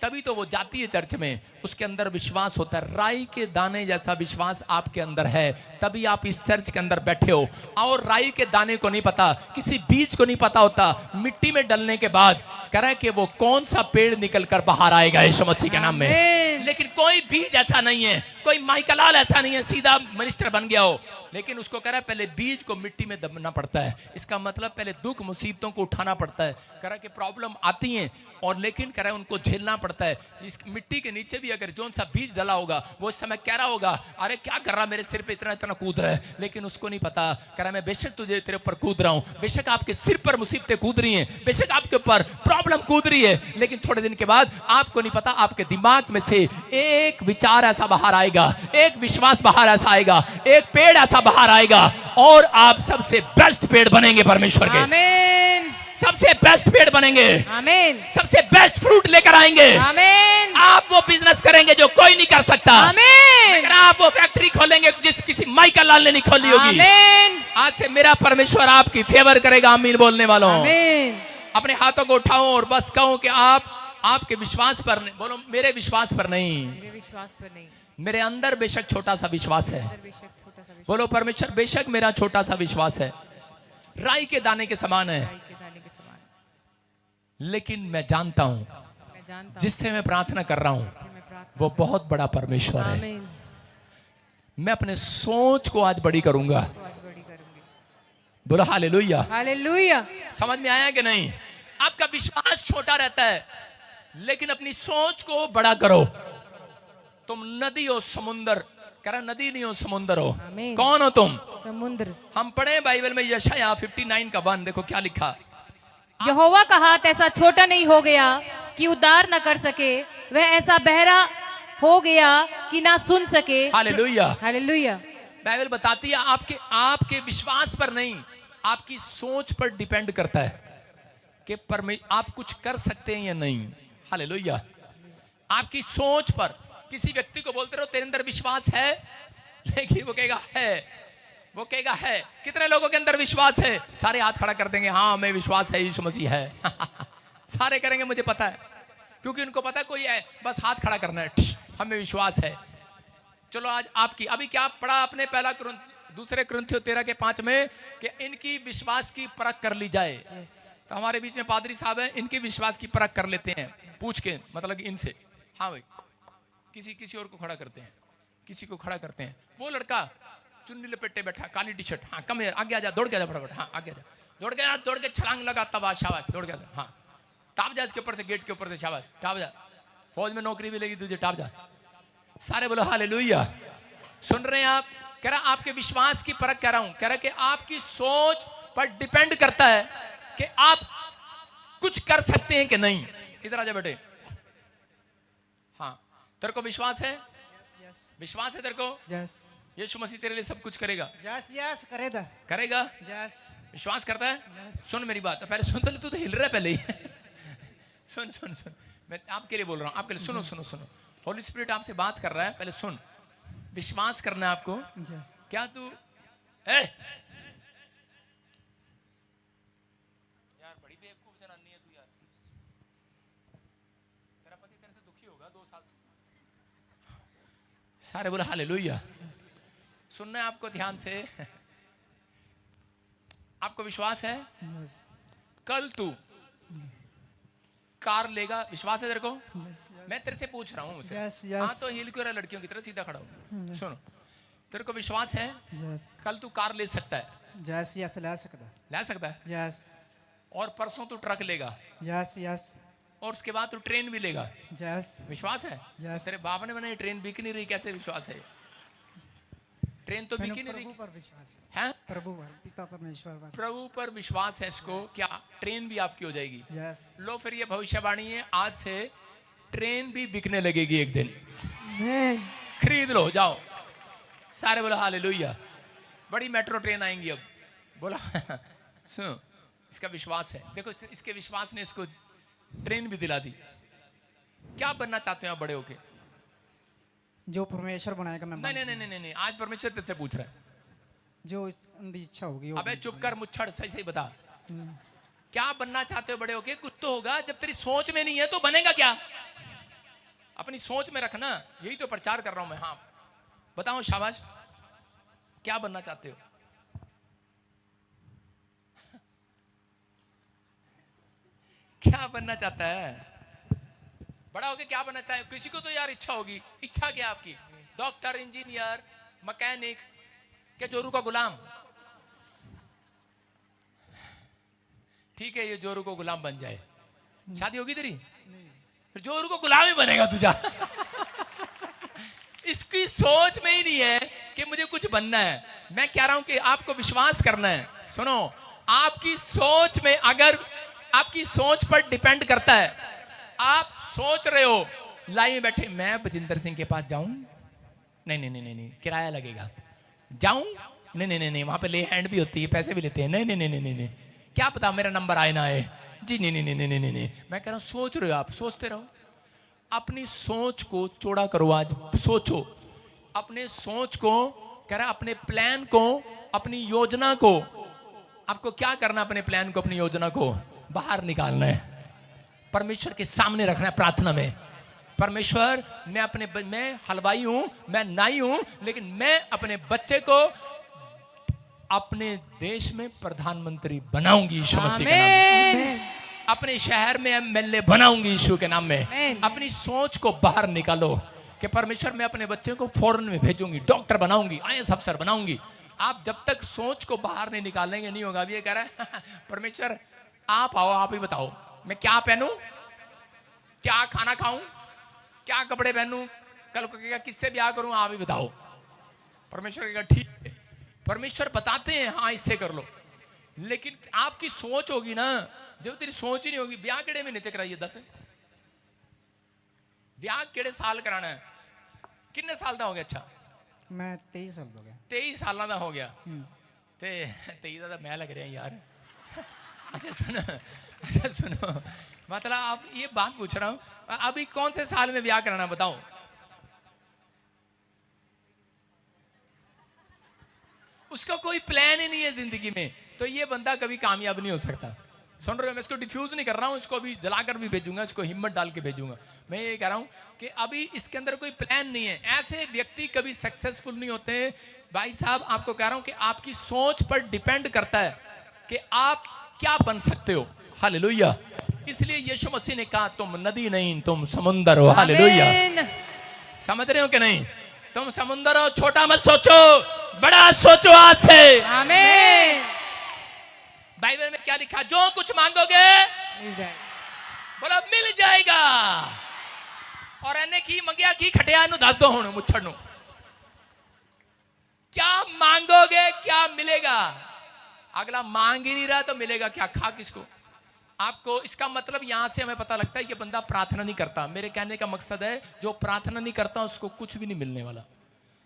तभी तो वो जाती है चर्च में, उसके अंदर विश्वास होता है। राई के दाने जैसा विश्वास आपके अंदर है, तभी आप इस चर्च के अंदर बैठे हो। और राई के दाने को नहीं पता, किसी बीज को नहीं पता होता, मिट्टी में डलने के बाद कह रहा है कि वो कौन सा पेड़ निकल कर बाहर आएगा यीशु मसीह के नाम में। लेकिन कोई बीज ऐसा नहीं है, कोई माइकलाल ऐसा नहीं है सीधा मिनिस्टर बन गया हो, लेकिन उसको कह रहा है पहले बीज को मिट्टी में दबना पड़ता है। इसका मतलब पहले दुख मुसीबतों को उठाना पड़ता है। कह रहा है कि प्रॉब्लम आती है और लेकिन कह रहा है उनको झेलना पड़ता है। इस मिट्टी के नीचे भी अगर जोन सा बीज डला होगा वो इस समय कह रहा होगा अरे क्या कर रहा, मेरे सिर पे इतना इतना कूद रहा है, लेकिन उसको नहीं पता। कह रहा मैं बेशक तुझे तेरे ऊपर कूद रहा हूं, बेशक आपके सिर पर मुसीबतें कूद रही हैं, बेशक आपके ऊपर प्रॉब्लम कूद रही है, लेकिन थोड़े दिन के बाद आपको नहीं पता आपके दिमाग में से एक विचार ऐसा बाहर आएगा, एक विश्वास बाहर ऐसा आएगा, एक पेड़ ऐसा बाहर आएगा और आप सबसे बेस्ट पेड़ बनेंगे परमेश्वर के। आमीन। सबसे बेस्ट पेड़ बनेंगे। आमीन। सबसे बेस्ट फ्रूट लेकर आएंगे। आमीन। आप वो बिजनेस करेंगे जो कोई नहीं कर सकता। आमीन। आप वो फैक्ट्री खोलेंगे जिस किसी माइकल लाल ने नहीं खोली होगी। आमीन। आज से मेरा परमेश्वर आपकी फेवर करेगा। आमीन बोलने वालों। आमीन। अपने हाथों को उठाओ और बस कहो कि आप आपके विश्वास पर नहीं, बोलो मेरे विश्वास पर नहीं, मेरे विश्वास पर नहीं, मेरे अंदर बेशक छोटा सा विश्वास है। अंदर बेशक छोटा सा विश्वास, बोलो परमेश्वर बेशक मेरा छोटा सा विश्वास है, राई के दाने के समान है, राई के दाने के समान, लेकिन मैं जानता हूं मैं जानता हूँ जिससे मैं प्रार्थना कर रहा हूं जिससे मैं प्रार्थना, वो बहुत बड़ा परमेश्वर है। आमीन, मैं अपने सोच को आज बड़ी करूंगा। तो आज बड़ी करूंगी। बोलो हालेलुया। हालेलुया। समझ में आया कि नहीं? आपका विश्वास छोटा रहता है, लेकिन अपनी सोच को बड़ा करो। तुम नदी हो समुंदर, कह रहा नदी नहीं हो समुंदर हो। आमीन। कौन हो तुम? समुद्र। हम पढ़े बाइबल में यशायाह 59 का 1, देखो क्या लिखा। यहोवा का हाथ ऐसा छोटा नहीं हो गया कि उद्धार न कर सके, वह ऐसा बहरा हो गया कि ना सुन सके। हालेलुया। हालेलुया। बाइबल बताती है आपके विश्वास पर नहीं, आपकी सोच पर डिपेंड करता है कि आप कुछ कर सकते हैं या नहीं। हालेलुया। आपकी सोच पर। किसी व्यक्ति को बोलते रहो तेरे अंदर विश्वास है, लेकिन वो कहेगा है, वो कहेगा है। कितने लोगों के अंदर विश्वास है? सारे हाथ खड़ा कर देंगे, हाँ हमें विश्वास है यीशु मसीह है। सारे करेंगे मुझे पता है, क्योंकि उनको पता है कोई है, बस हाथ खड़ा करना है, हमें विश्वास है। चलो आज आपकी अभी क्या पढ़ा आपने? पहला दूसरे कुरिन्थियों 13 के 5 में कि इनकी विश्वास की परख कर ली जाए। तो हमारे बीच में पादरी साहब हैं, इनके विश्वास की परख कर लेते हैं पूछ के, मतलब कि इनसे। हाँ भाई, किसी और को खड़ा करते हैं, किसी को खड़ा करते हैं। वो लड़का चुन्नी लपेटे बैठा, काली टी शर्ट, हाँ कम आगे आ जा, दौड़ के जा फटाफट, हाँ आगे आ जा, दौड़ के छलांग लगा, तब शाबाश, दौड़ के, हाँ टाप जा इसके ऊपर से, गेट के ऊपर से, शाबाश टाप जा, फौज में नौकरी मिलेगी तुझे, टाप जा। सारे बोलो हालेलुया। सुन रहे हैं आप? कह रहा आपके विश्वास की परख कह रहा हूं, कह रहा कि आपकी सोच पर डिपेंड करता है कि आप कुछ कर सकते हैं कि नहीं। इधर आ जा बेटे। हाँ, तेरे को विश्वास है? विश्वास है तेरे को? यस यीशु मसीह तेरे लिए सब कुछ करेगा? यस यस करेगा। करेगा? यस विश्वास करता है? सुन मेरी बात, पहले सुन तो ले, तू तो हिल रहा है पहले ही। सुन सुन सुन, मैं आपके लिए बोल रहा हूँ, आपके लिए। सुनो सुनो सुनो, होली स्पिरिट आपसे बात कर रहा है, पहले सुन। विश्वास करना है आपको। यस क्या तू यार बड़ी बेवकूफ जनानी है तू यार। तेरा पति तेरे से दुखी होगा 2 साल से। सारे बोले हालेलुया। सुनना है आपको ध्यान से। आपको विश्वास है? यस कल तू कार लेगा, विश्वास है तेरे को? यस मैं तेरे से पूछ रहा हूँ मुझसे। Yes, yes. हाँ तो हिल क्यों रहा है लड़कियों की तरह? सीधा खड़ा हो। सुनो, तेरे को विश्वास है यस कल तू कार ले सकता है? यस यस ला सकता। ले सकता है। यस और परसों तू ट्रक लेगा, यस यस और उसके बाद तू ट्रेन भी लेगा। यस विश्वास है? Yes. तेरे बाप ने बनाई ट्रेन, बिक नहीं रही, कैसे विश्वास है? ट्रेन तो बिक ही नहीं प्रभु रही पर विश्वास है। प्रभु पर पिता परमेश्वर पर। प्रभु पर विश्वास है इसको, क्या ट्रेन भी आपकी हो जाएगी? यस लो फिर ये भविष्यवाणी है, आज से ट्रेन भी बिकने लगेगी एक दिन। मैन खरीद लो, जाओ। सारे बोला हालेलुया। बड़ी मेट्रो ट्रेन आएंगी अब। बोला सुनो, इसका विश्वास है। देखो इसके विश्वास ने इसको ट्रेन भी दिला दी। क्या बनना चाहते हो आप बड़े होके? जो परमेश्वर बनाएगा मैं नहीं नहीं नहीं नहीं, आज परमेश्वर तुझसे पूछ रहा है। जो इस अंधी इच्छा होगी अबे चुप कर मुच्छड़, सही सही बता, क्या बनना चाहते हो बड़े होके? कुछ तो होगा। जब तेरी सोच में नहीं है तो बनेगा क्या? अपनी सोच में रखना, यही तो प्रचार कर रहा हूं मैं। हाँ बताओ, शाबाश। क्या बनना चाहते हो? क्या बनना चाहता है? बड़ा होके क्या बनना चाहता है? किसी को तो यार इच्छा होगी। इच्छा क्या आपकी? डॉक्टर, इंजीनियर, मैकेनिक, क्या जोरू का गुलाम? ठीक है, ये जोरू को गुलाम बन जाए, शादी होगी तेरी, फिर जोरू को गुलाम ही बनेगा तुझा। इसकी सोच में ही नहीं है कि मुझे कुछ बनना है। मैं कह रहा हूं कि आपको विश्वास करना है। सुनो, आपकी सोच में, अगर आपकी सोच पर डिपेंड करता है। आप सोच रहे हो लाइन में बैठे, मैं बजिंदर सिंह के पास जाऊं? नहीं नहीं नहीं नहीं, किराया लगेगा। जाऊं? नहीं नहीं नहीं, वहां पे ले हैंड भी होती है, पैसे भी लेते हैं। नहीं नहीं नहीं नहीं नहीं, क्या पता मेरा नंबर आए ना आए जी। नहीं नहीं नहीं नहीं नहीं, मैं कह रहा हूं सोच रहे हो, आप सोचते रहो। अपनी सोच को चौड़ा करो। आज सोचो, अपने सोच को, कह रहा अपने प्लान को, अपनी योजना को। आपको क्या करना? अपने प्लान को, अपनी योजना को बाहर निकालना है। परमेश्वर के सामने रखना है प्रार्थना में। परमेश्वर, मैं हलवाई हूं, मैं नाई हूं, लेकिन मैं अपने बच्चे को अपने देश में प्रधानमंत्री बनाऊंगी यीशु मसीह के नाम में। आमीन। अपने शहर में एमएलए बनाऊंगी यीशु के नाम में। आमीन। अपनी सोच को बाहर निकालो कि परमेश्वर, मैं अपने बच्चे को फॉरेन में भेजूंगी, डॉक्टर बनाऊंगी, आईएएस अफसर बनाऊंगी। आप जब तक सोच को बाहर नहीं निकालेंगे नहीं होगा। अभी ये कह रहा है परमेश्वर आप आओ, आप ही बताओ मैं क्या पहनूं, क्या खाना खाऊं, क्या कपड़े पहनूं, कल को कहेगा किससे ब्याह करूं, आप ही बताओ। परमेश्वर कहेगा ठीक है। परमेश्वर बताते हैं हाँ इससे कर लो, लेकिन आपकी सोच होगी ना। जब तेरी सोच ही नहीं होगी, ब्याह केड़े महीने च कराइए दस, ब्याह केड़े साल कराना है, कितने साल का हो गया? अच्छा मैं 23 साल हो गया। 23 साल का हो गया ते 23 का मैं लग रहा यार। अच्छा सुनो, मतलब आप ये बात पूछ रहा हूं, अभी कौन से साल में ब्याह कराना बताओ? उसका कोई प्लान ही नहीं है जिंदगी में, तो ये बंदा कभी कामयाब नहीं हो सकता। सुन रहे हो, मैं इसको डिफ्यूज नहीं कर रहा हूं, इसको अभी जलाकर भी भेजूंगा, इसको हिम्मत डाल के भेजूंगा। मैं ये कह रहा हूं कि अभी इसके अंदर कोई प्लान नहीं है। ऐसे व्यक्ति कभी सक्सेसफुल नहीं होते। भाई साहब, आपको कह रहा हूं कि आपकी सोच पर डिपेंड करता है कि आप क्या बन सकते हो। हालेलुया। इसलिए यीशु मसीह ने कहा तुम नदी नहीं, तुम समुंदर हो। हालेलुया। आमीन। समझ रहे हो कि नहीं? तुम समुंदर हो, छोटा मत सोचो, बड़ा सोचो आज से। आमीन। बाइबल में क्या लिखा? जो कुछ मांगोगे मिल जाएगा। बोला मिल जाएगा। और एने की मंगिया की खटिया नु दस दो हुण मुछड़ नु, क्या मांगोगे क्या मिलेगा? अगला मांग ही नहीं रहा तो मिलेगा क्या? खा किसको? आपको इसका मतलब यहां से हमें पता लगता है कि बंदा प्रार्थना नहीं करता। मेरे कहने का मकसद है जो प्रार्थना नहीं करता उसको कुछ भी नहीं मिलने वाला।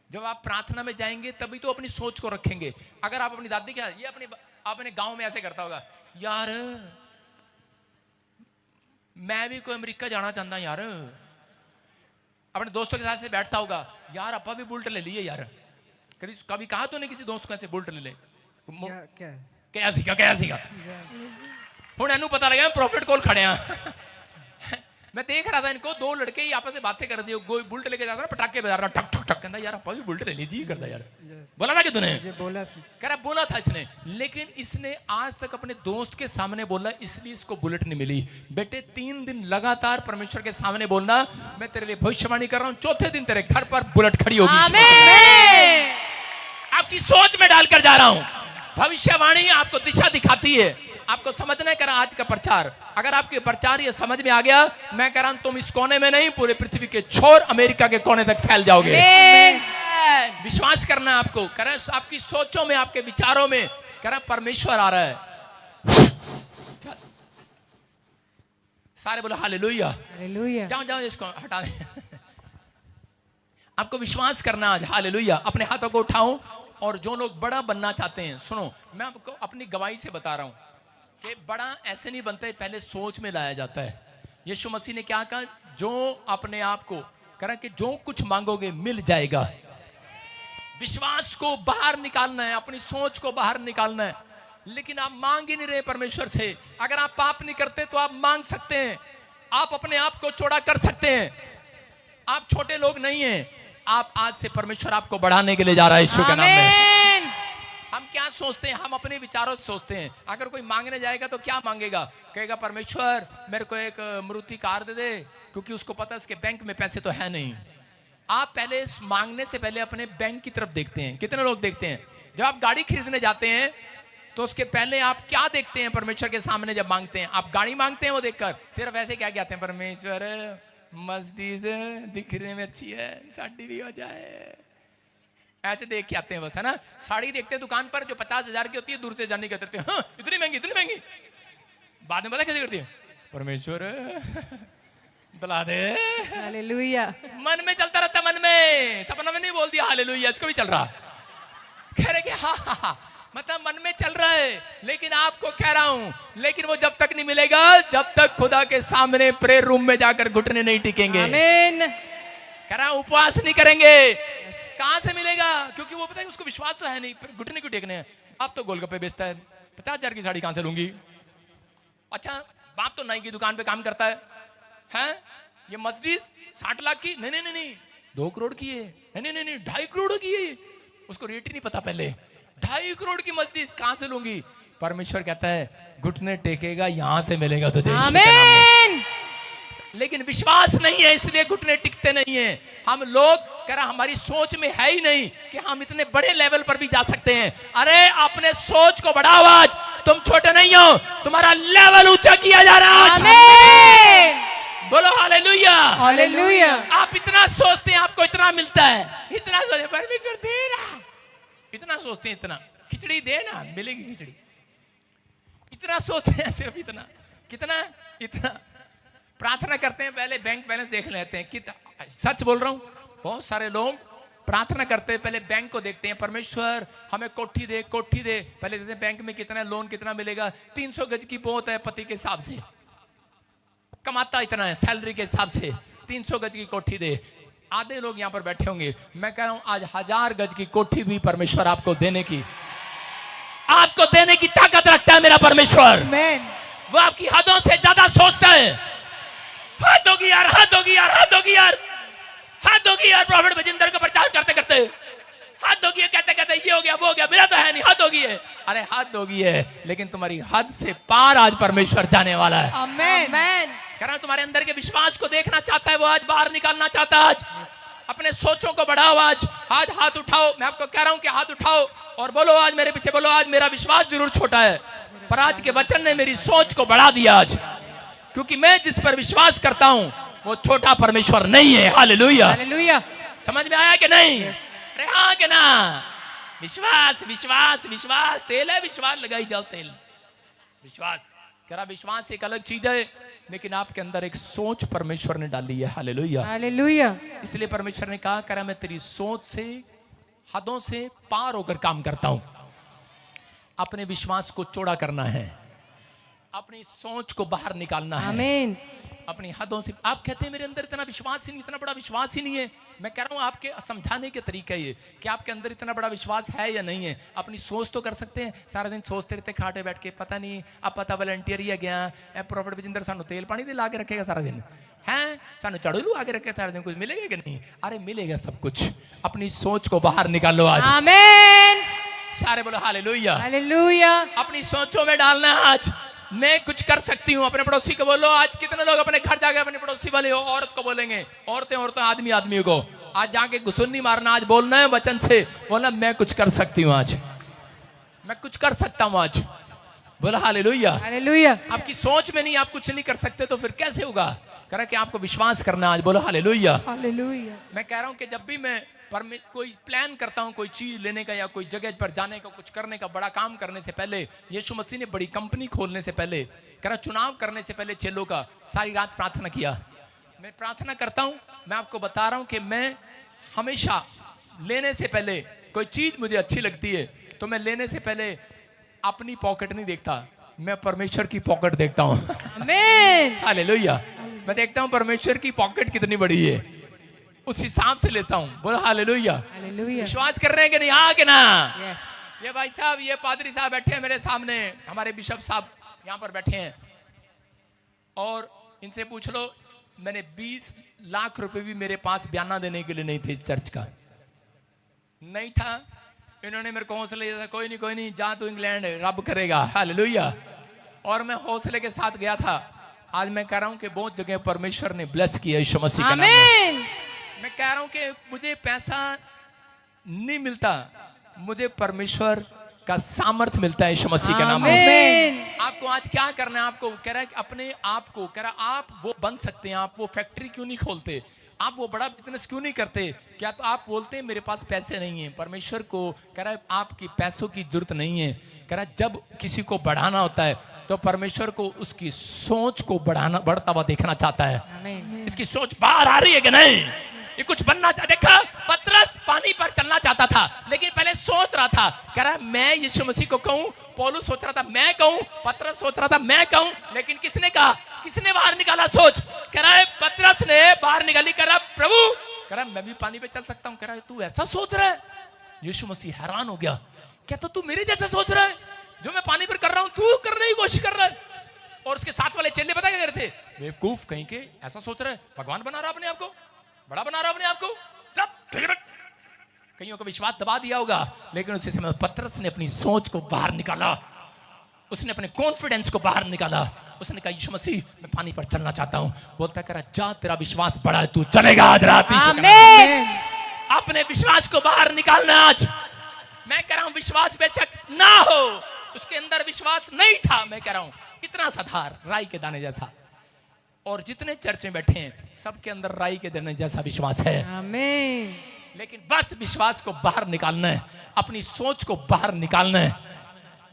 जब आप प्रार्थना में जाएंगे तभी तो अपनी सोच को रखेंगे। अगर आप अपनी दादी क्या ये अपने गांव में ऐसे करता होगा, यार मैं भी कोई अमेरिका जाना चाहता यार, अपने दोस्तों के साथ से बैठता होगा, यार अपा भी बुलेट ले लिए यार। कभी कहा तो नहीं किसी दोस्त को ऐसे बुलेट ले ले? क्या क्या सीखा हूं एनू पता लगा प्रॉफिट कोल खड़े हैं। मैं देख रहा था इनको, दो लड़के ही आपस में बातें कर दिए। कोई बुलेट लेके जाता ना, पटाखे बजा रहा, ठक ठक ठक, कहता यार अपा भी बुलेट ले लीजिए करता यार। बोला ना कि तूने? बोला कह रहा बोला था इसने, लेकिन इसने आज तक अपने दोस्त के सामने बोला, इसलिए इसको बुलेट नहीं मिली। बेटे 3 दिन लगातार परमेश्वर के सामने बोलना, मैं तेरे लिए भविष्यवाणी कर रहा हूं, चौथे दिन तेरे घर पर बुलेट खड़ी होगी। आमीन। आपकी सोच में डालकर जा रहा हूं। भविष्यवाणी आपको दिशा दिखाती है। आपको समझना है। करा आज का प्रचार, अगर आपके प्रचार ये समझ में आ गया, मैं कह रहा हूं तुम इस कोने में नहीं, पूरे पृथ्वी के छोर अमेरिका के कोने तक फैल जाओगे। विश्वास करना है आपको। कह रहा आपकी सोचों में, आपके विचारों में कह रहा परमेश्वर आ रहा है। सारे बोलो हालेलुया। हालेलुया। जाओ जाओ इसको हटा दे। आपको विश्वास करना आज। हालेलुया। अपने हाथों को उठाओ। और जो लोग बड़ा बनना चाहते हैं, सुनो, मैं आपको अपनी गवाही से बता रहा हूं कि बड़ा ऐसे नहीं बनता है, पहले सोच में लाया जाता है। यीशु मसीह ने क्या कहा? जो अपने आप को करा कि जो कुछ मांगोगे मिल जाएगा। विश्वास को बाहर निकालना है, अपनी सोच को बाहर निकालना है। लेकिन आप मांग ही नहीं रहे परमेश्वर से। अगर आप पाप नहीं करते तो आप मांग सकते हैं, आप अपने आप को चौड़ा कर सकते हैं। आप छोटे लोग नहीं हैं। आप आज से परमेश्वर आपको बढ़ाने के लिए जा रहा है यीशु के नाम में। हम क्या सोचते हैं? हम अपने विचारों से सोचते हैं। अगर कोई मांगने जाएगा तो क्या मांगेगा? कहेगा परमेश्वर मेरे को एक मारुति कार दे दे, क्योंकि उसको पता है उसके बैंक में पैसे तो है नहीं। आप पहले मांगने से पहले अपने बैंक की तरफ देखते हैं। कितने लोग देखते हैं? जब आप गाड़ी खरीदने जाते हैं तो उसके पहले आप क्या देखते हैं परमेश्वर के सामने? जब मांगते हैं, आप गाड़ी मांगते हैं वो देखकर, सिर्फ ऐसे क्या कहते हैं? परमेश्वर मर्सिडीज दिखने में अच्छी है, साड़ी भी हो जाए, ऐसे देख के आते हैं बस, है ना। साड़ी देखते हैं दुकान पर जो 50,000 की होती है, दूर से जाने कहते हैं हाँ इतनी महंगी इतनी महंगी। बाद में पता कैसे करती है? परमेश्वर बुला दे। हालेलुया। मन में चलता रहता, मन में, सपना में नहीं बोल दिया हालेलुया। इसको भी चल रहा, कह रहे कि हाँ हाँ हाँ, मतलब मन में चल रहा है। लेकिन आपको कह रहा हूं, लेकिन वो जब तक नहीं मिलेगा जब तक खुदा के सामने प्रेयर रूम में जाकर घुटने नहीं टिकेंगे। आमीन। कह रहा हूं उपवास नहीं करेंगे। कहां से मिलेगा? क्योंकि वो पता है उसको विश्वास तो है नहीं, घुटने क्यों टेकने हैं? आप तो गोलगप्पे बेचता है, 50,000 की साड़ी कहां से लूंगी? अच्छा बाप तो नाई की दुकान पे काम करता है, हैं? ये मर्सिडीज 60 लाख की, नहीं नहीं नहीं नहीं 2 करोड़ की है, नहीं नहीं नहीं 2.5 करोड़ की है। उसको रेट ही नहीं पता पहले, 2.5 करोड़ की मर्सिडीज कहां से लूंगी? परमेश्वर कहता है घुटने टेकेगा यहां से मिलेगा तुझे यीशु के नाम में। आमीन। लेकिन विश्वास नहीं है इसलिए घुटने टिकते नहीं है। हम लोग कह रहा हमारी सोच में है ही नहीं कि हम इतने बड़े लेवल पर भी जा सकते हैं। अरे अपने सोच को बढ़ाओ, आज तुम छोटे नहीं हो, तुम्हारा लेवल ऊंचा किया जा रहा है। आमीन। बोलो हालेलुया। हालेलुया। आप इतना सोचते हैं आपको इतना मिलता है, इतना सोचते परमेश्वर दे रहा, इतना सोचते हैं इतना, खिचड़ी दे ना मिलेगी खिचड़ी, इतना सोचते हैं सिर्फ इतना, कितना इतना। प्रार्थना करते हैं पहले बैंक बैलेंस देख लेते हैं, कितना सच बोल रहा हूं, बहुत सारे लोग प्रार्थना करते हैं पहले बैंक को देखते हैं, परमेश्वर हमें कोठी दे पहले देते हैं बैंक में कितना लोन कितना मिलेगा, 300 गज की बहुत है पति के हिसाब से, कमाता इतना है सैलरी के हिसाब से, 300 गज की कोठी दे। आधे लोग यहां पर बैठे होंगे, मैं कह रहा हूं आज 1000 गज की कोठी भी परमेश्वर आपको देने की ताकत रखता है मेरा परमेश्वर। वो आपकी हदों से ज्यादा सोचता है। हाथ होगी यार, हाथ होगी यार, हाथ होगी यार, हाथ होगी यार। प्रॉफिट बजिंदर का प्रचार करते करते हाथ होगी है, कहते कहते ये हो गया वो हो गया, मेरा तो है नहीं, हाथ होगी है। अरे हाथ होगी है लेकिन तुम्हारी हद से पार आज परमेश्वर जाने वाला है। आमीन। कह रहा हूं तुम्हारे अंदर के विश्वास को देखना चाहता है, वो आज बाहर निकालना चाहता है। आज अपने सोचों को बढ़ाओ, आज हाथ उठाओ, मैं आपको कह रहा हूं कि हाथ उठाओ और बोलो, आज मेरे पीछे बोलो, आज मेरा विश्वास जरूर छोटा है पर आज के वचन ने मेरी सोच को बढ़ा दिया आज, क्योंकि मैं जिस पर विश्वास करता हूं वो छोटा परमेश्वर नहीं है। हालेलुया। हालेलुया। समझ में आया कि नहीं? अरे हाँ कि ना? विश्वास विश्वास विश्वास, तेल है विश्वास, लगाई जाओ तेल। विश्वास करा, विश्वास एक अलग चीज है लेकिन आपके अंदर एक सोच परमेश्वर ने डाली है। हालेलुया। हालेलुया। इसलिए परमेश्वर ने कहा, करा मैं तेरी सोच से हदों से पार होकर काम करता हूं। अपने विश्वास को चौड़ा करना है, अपनी सोच को बाहर निकालना है, आमीन। अपनी हदों से। आप कहते हैं मेरे अंदर इतना विश्वास ही नहीं, इतना बड़ा विश्वास ही नहीं है। मैं कह रहा हूं आपके समझाने के तरीका ये कि आपके अंदर इतना बड़ा विश्वास है या नहीं है। अपनी सोच तो कर सकते हैं, सारा दिन सोचते रहते खाटे बैठ के, पता नहीं अब पता वॉलंटियर ही गया प्रॉफिट बजिंदर सानू तेल पानी ला के रखेगा सारा दिन, हैं सानू चढ़ू आगे रखे सारा दिन, कुछ मिलेगा कि नहीं? अरे मिलेगा सब कुछ। अपनी सोच को बाहर निकालो आज। आमीन। सारे बोलो हालेलुया। हालेलुया। अपनी सोचों में डालना है आज मैं कुछ कर सकती हूँ। अपने पड़ोसी को बोलो, आज कितने लोग अपने घर जाके अपने पड़ोसी वाले औरत को बोलेंगे, औरतें आदमी आदमी को आज जाके गुस्सा नहीं मारना, आज बोलना है वचन से, बोलना मैं कुछ कर सकती हूँ, आज मैं कुछ कर सकता हूँ। आज बोला हालेलुया। हालेलुया। आपकी सोच में नहीं, आप कुछ नहीं कर सकते तो फिर कैसे होगा? कह रहा कि आपको विश्वास करना, आज बोलो हालेलुया। हालेलुया। मैं कह रहा हूं कि जब भी मैं कोई प्लान करता हूं, कोई चीज लेने का या कोई जगह पर जाने का, कुछ करने का, बड़ा काम करने से पहले, यीशु मसीह ने बड़ी कंपनी खोलने से पहले, कह रहा चुनाव करने से पहले चेलों का सारी रात प्रार्थना किया। मैं प्रार्थना करता हूं, मैं आपको बता रहा हूं कि मैं हमेशा लेने से पहले कोई चीज मुझे अच्छी लगती है तो मैं लेने से पहले अपनी पॉकेट नहीं देखता, मैं परमेश्वर की पॉकेट देखता हूं। आमीन। हालेलुया। मैं देखता हूं परमेश्वर की पॉकेट कितनी बड़ी है, उस हिसाब से लेता हूं। बोलो हालेलुया। हालेलुया। विश्वास कर रहे हैं कि नहीं? हाँ कि ना? यस। ये भाई साहब, ये पादरी साहब बैठे हैं मेरे सामने, हमारे बिशप साहब यहाँ पर बैठे हैं, और इनसे पूछ लो, मैंने 20 लाख रुपए भी मेरे पास बयाना देने के लिए नहीं थे, चर्च का नहीं था। इन्होंने मेरे को हौसला दिया था, कोई नहीं जा तू इंग्लैंड, रब करेगा। हालेलुया। और मैं हौसले के साथ गया था। आज मैं कह रहा हूं कि बहुत जगह परमेश्वर ने ब्लेस किया यीशु मसीह के नाम में। मैं कह रहा हूं कि मुझे पैसा नहीं मिलता, मुझे परमेश्वर का सामर्थ मिलता है यीशु मसीह के नाम में। आपको आज क्या करना है? आपको कह रहा है कि अपने आप को, कह रहा आप वो बन सकते हैं, आप वो फैक्ट्री क्यों नहीं खोलते, आप वो बड़ा बिजनेस क्यों नहीं करते? क्या तो आप बोलते हैं मेरे पास पैसे नहीं है। परमेश्वर को कह रहा है आपकी पैसों की जरूरत नहीं है। कह रहा है जब किसी को बढ़ाना होता है तो परमेश्वर को उसकी सोच को बढ़ता हुआ देखना चाहता है। इसकी सोच बाहर आ रही है कि नहीं? ये कुछ बनना चाहता। देखा, पतरस पानी पर चलना चाहता था लेकिन पहले सोच रहा था, कह रहा मैं यीशु मसीह को कहूं, पौलुस सोच रहा था मैं कहूं, पतरस सोच रहा था मैं कहूं, लेकिन किसने कहा? किसने बाहर निकाला सोच? कह रहा है पतरस ने बाहर निकाली। कह रहा प्रभु, कह रहा मैं भी पानी पे चल सकता हूं। कह रहा है तू ऐसा सोच रहा है? यीशु मसीह हैरान हो गया, क्या तो तू मेरे जैसा सोच रहा है? जो मैं पानी पर कर रहा हूं तू करने की कोशिश कर रहा है? और उसके साथ वाले चेले पता क्या कर रहे थे? बेवकूफ कहीं के, ऐसा सोच रहे भगवान बना रहा अपने आप को, बड़ा बना रहा अपने आप को। कईयों का विश्वास दबा दिया होगा, लेकिन उसी समय पतरस ने अपनी सोच को बाहर निकाला, उसने अपने कॉन्फिडेंस को बाहर निकाला। उसने कहा यीशु मसीह मैं पानी पर चलना चाहता हूं। बोलता करा जा तेरा विश्वास बड़ा है, तू चलेगा आज रात। आमीन। अपने विश्वास को बाहर निकालना आज। मैं कह रहा हूं विश्वास बेशक ना हो, उसके अंदर विश्वास नहीं था। मैं कह रहा हूं इतना सा था राई के दाने जैसा, और जितने चर्च में बैठे हैं सबके अंदर राई के दाने जैसा विश्वास है। आमीन। लेकिन बस विश्वास को बाहर निकालना है, अपनी सोच को बाहर निकालना है।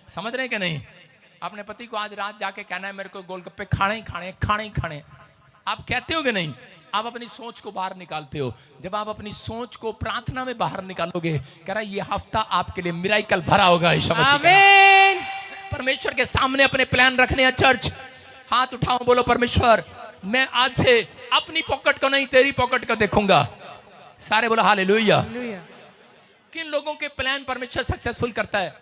समझ रहे हैं कि नहीं? अपने पति को आज रात जाके कहना है मेरे को गोलगप्पे खाने ही खाने, खाने ही खाने। आप कहते हो कि नहीं? आप अपनी सोच को बाहर निकालते हो। जब आप अपनी सोच को प्रार्थना में बाहर निकालोगे, कह रहा ये हफ्ता आपके लिए मिराकल भरा होगा। यीशु मसीह आमीन। परमेश्वर के सामने अपने प्लान रखने हैं। चर्च हाथ उठाओ, बोलो परमेश्वर मैं आज से अपनी पॉकेट को नहीं तेरी पॉकेट को देखूंगा। सारे बोलो हालेलुया। किन लोगों के प्लान परमेश्वर सक्सेसफुल करता है?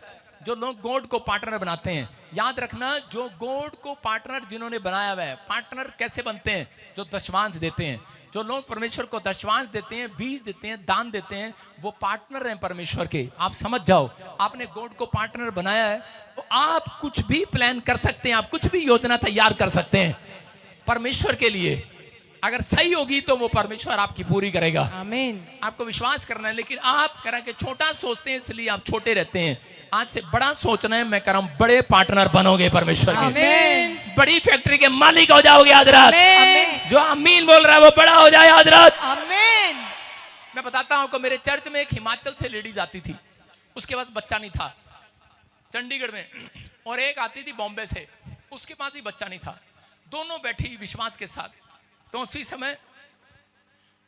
जो लोग गॉड को पार्टनर बनाते हैं। याद रखना, जो गॉड को पार्टनर जिन्होंने बनाया हुआ है, पार्टनर कैसे बनते हैं? जो दशमांश देते हैं। जो लोग परमेश्वर को दशमांश देते हैं, बीज देते हैं, दान देते हैं, वो पार्टनर हैं परमेश्वर के। आप समझ जाओ, आपने गॉड को पार्टनर बनाया है तो आप कुछ भी प्लान कर सकते हैं, आप कुछ भी योजना तैयार कर सकते हैं परमेश्वर के लिए। अगर सही होगी तो वो परमेश्वर आपकी पूरी करेगा। आमीन। आपको विश्वास करना है, लेकिन आप कह रहे कि छोटा सोचते हैं इसलिए आप छोटे रहते हैं। आज से बड़ा सोचना है। मैं कह रहा हूं बड़े पार्टनर बनोगे परमेश्वर के। आमीन। बड़ी फैक्ट्री के मालिक हो जाओगे आज रात। आमीन। जो आमीन बोल रहा है वो बड़ा हो जाए आज रात। आमीन। मैं बताता हूं आपको, मेरे चर्च में एक हिमाचल से लेडीज आती थी, उसके पास बच्चा नहीं था चंडीगढ़ में, और एक आती थी बॉम्बे से, उसके पास ही बच्चा नहीं था। दोनों बैठी विश्वास के साथ। तो उसी समय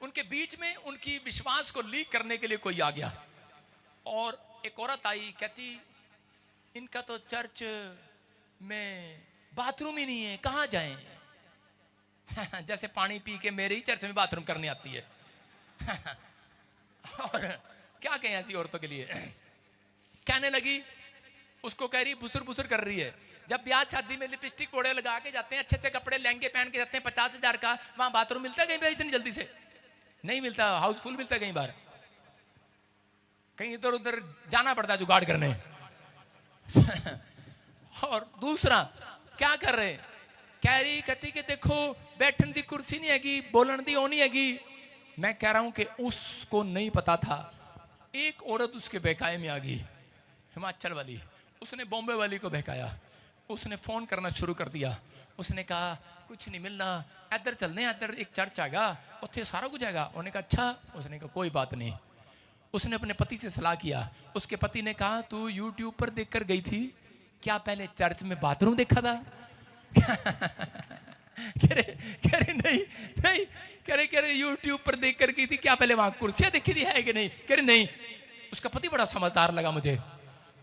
उनके बीच में उनकी विश्वास को लीक करने के लिए कोई आ गया, और एक औरत आई, कहती इनका तो चर्च में बाथरूम ही नहीं है, कहां जाएं? जैसे पानी पी के मेरे ही चर्च में बाथरूम करने आती है। और क्या कहें ऐसी औरतों के लिए। कहने लगी, उसको कह रही बुसुर बुसुर कर रही है। जब ब्याह शादी में लिपस्टिक पोड़े लगा के जाते हैं, अच्छे अच्छे कपड़े लहंगे पहन के जाते हैं 50,000 का, वहां बाथरूम मिलता है कहीं पर इतनी जल्दी से? नहीं मिलता। हाउसफुल मिलता है कई बार, कहीं इधर उधर जाना पड़ता है जुगाड़ करने। और दूसरा क्या कर रहे, कह रही कहती कि देखो बैठन दी कुर्सी नहीं हैगी, बोलन दी होनी हैगी। मैं कह रहा हूं कि उसको नहीं पता था। एक औरत उसके बहकाए में आ गई, हिमाचल वाली। उसने बॉम्बे वाली को बहकाया, उसने फोन करना शुरू कर दिया। उसने कहा कुछ नहीं मिलना, इधर चलने, इधर एक चर्च आएगा, उत्थे सारा कुछ आएगा। उन्होंने कहा अच्छा। उसने कहा कोई बात नहीं। उसने अपने पति से सलाह किया। उसके पति ने कहा तू यूट्यूब पर देखकर गई थी क्या, पहले चर्च में बाथरूम देखा था? कह रहे नहीं। कह रहे यूट्यूब पर देखकर गई थी क्या, पहले वहां कुर्सियां देखी थी है कि नहीं? कह रहे नहीं। उसका पति बड़ा समझदार लगा मुझे।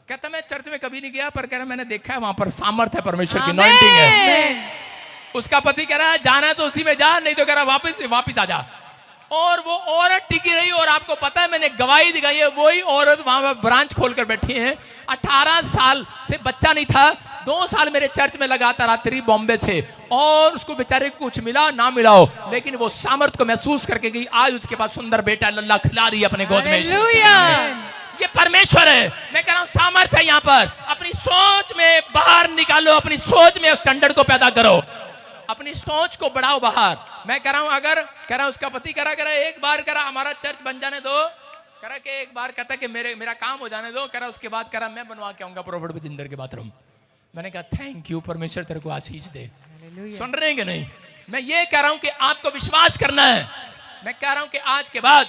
कहता मैं चर्च में कभी नहीं गया, पर कह रहा मैंने देखा है वहां पर सामर्थ है, परमेश्वर की अनॉइंटिंग है। उसका पति कह रहा है जाना है तो उसी में जा, नहीं तो कह रहा वापस आ जा। और वो औरत टिकी रही, और आपको पता है मैंने गवाही दिखाई है, वही औरत वहां पर ब्रांच खोलकर बैठी है। 18 साल से बच्चा नहीं था, 2 साल मेरे चर्च में लगातार आती रही बॉम्बे से, और उसको बेचारे को कुछ मिला ना मिला हो, लेकिन वो सामर्थ को महसूस करके गई। आज उसके पास सुंदर बेटा लल्ला खिला रही है अपने गोद में। ये परमेश्वर है। मैं कह रहा हूं सामर्थ है यहाँ पर। अपनी सोच में बाहर निकालो, अपनी सोच में स्टैंडर्ड को पैदा करो, अपनी सोच को बढ़ाओ बाहर। मैं कह रहा हूं अगर कह रहा उसका पति कह रहा एक बार कह रहा हमारा चर्च बन जाने दो, कह रहा कि एक बार कहता कि मेरा काम हो जाने दो, कह रहा उसके बाद कह रहा मैं बनवा के आऊंगा प्रोफेट बजिंदर के बाथरूम। मैंने कहा थैंक यू, परमेश्वर तेरे को आशीष दे। सुन रहे हैं कि नहीं? मैं ये कह रहा हूं कि आपको विश्वास करना है। मैं कह रहा हूं कि आज के बाद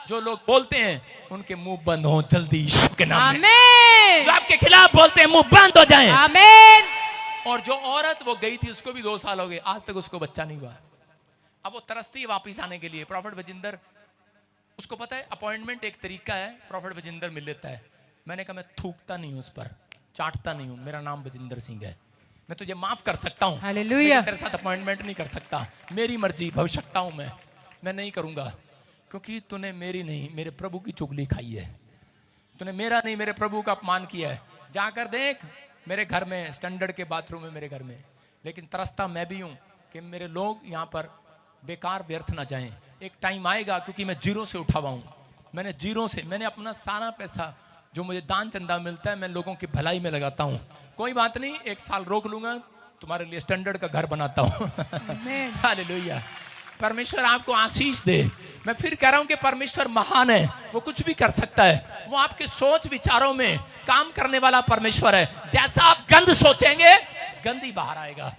जो लोग बोलते हैं उनके मुंह बंद हो जल्दी यीशु के नाम में। जो आपके खिलाफ बोलते हैं मुंह बंद हो जाएं। आमीन। और जो औरत वो गई थी उसको भी 2 साल हो गए, आज तक उसको बच्चा नहीं हुआ। अब वो तरसती है वापिस आने के लिए। प्रॉफेट बजिंदर, उसको पता है अपॉइंटमेंट एक तरीका है, प्रॉफेट बजिंदर मिल लेता है। मैंने कहा मैं थूकता नहीं हूं उस पर, चाटता नहीं हूं, मेरा नाम बजिंदर सिंह है, मैं तुझे माफ कर सकता हूं, हालेलुया। तेरे साथ अपॉइंटमेंट नहीं कर सकता, मेरी मर्जी, भविष्यता हूं मैं नहीं करूंगा, क्योंकि तूने मेरी नहीं मेरे प्रभु की चुगली खाई है, तूने मेरा नहीं मेरे प्रभु का अपमान किया है। जाकर देख मेरे घर में स्टैंडर्ड के बाथरूम है, मेरे घर में लेकिन तरसता मैं भी हूँ कि मेरे लोग यहाँ पर बेकार व्यर्थ ना जाएं। एक टाइम आएगा, क्योंकि मैं जीरो से उठा हुआ हूँ, मैंने जीरो से, मैंने अपना सारा पैसा जो मुझे दान चंदा मिलता है मैं लोगों की भलाई में लगाता हूँ। कोई बात नहीं, 1 साल रोक लूंगा, तुम्हारे लिए स्टैंडर्ड का घर बनाता हूँ। हालेलुया। परमेश्वर आपको आशीष दे। मैं फिर कह रहा हूं कि परमेश्वर महान है, वो कुछ भी कर सकता है। वो आपके सोच विचारों में काम करने वाला परमेश्वर है। जैसा आप गंद सोचेंगे गंदी बाहर आएगा,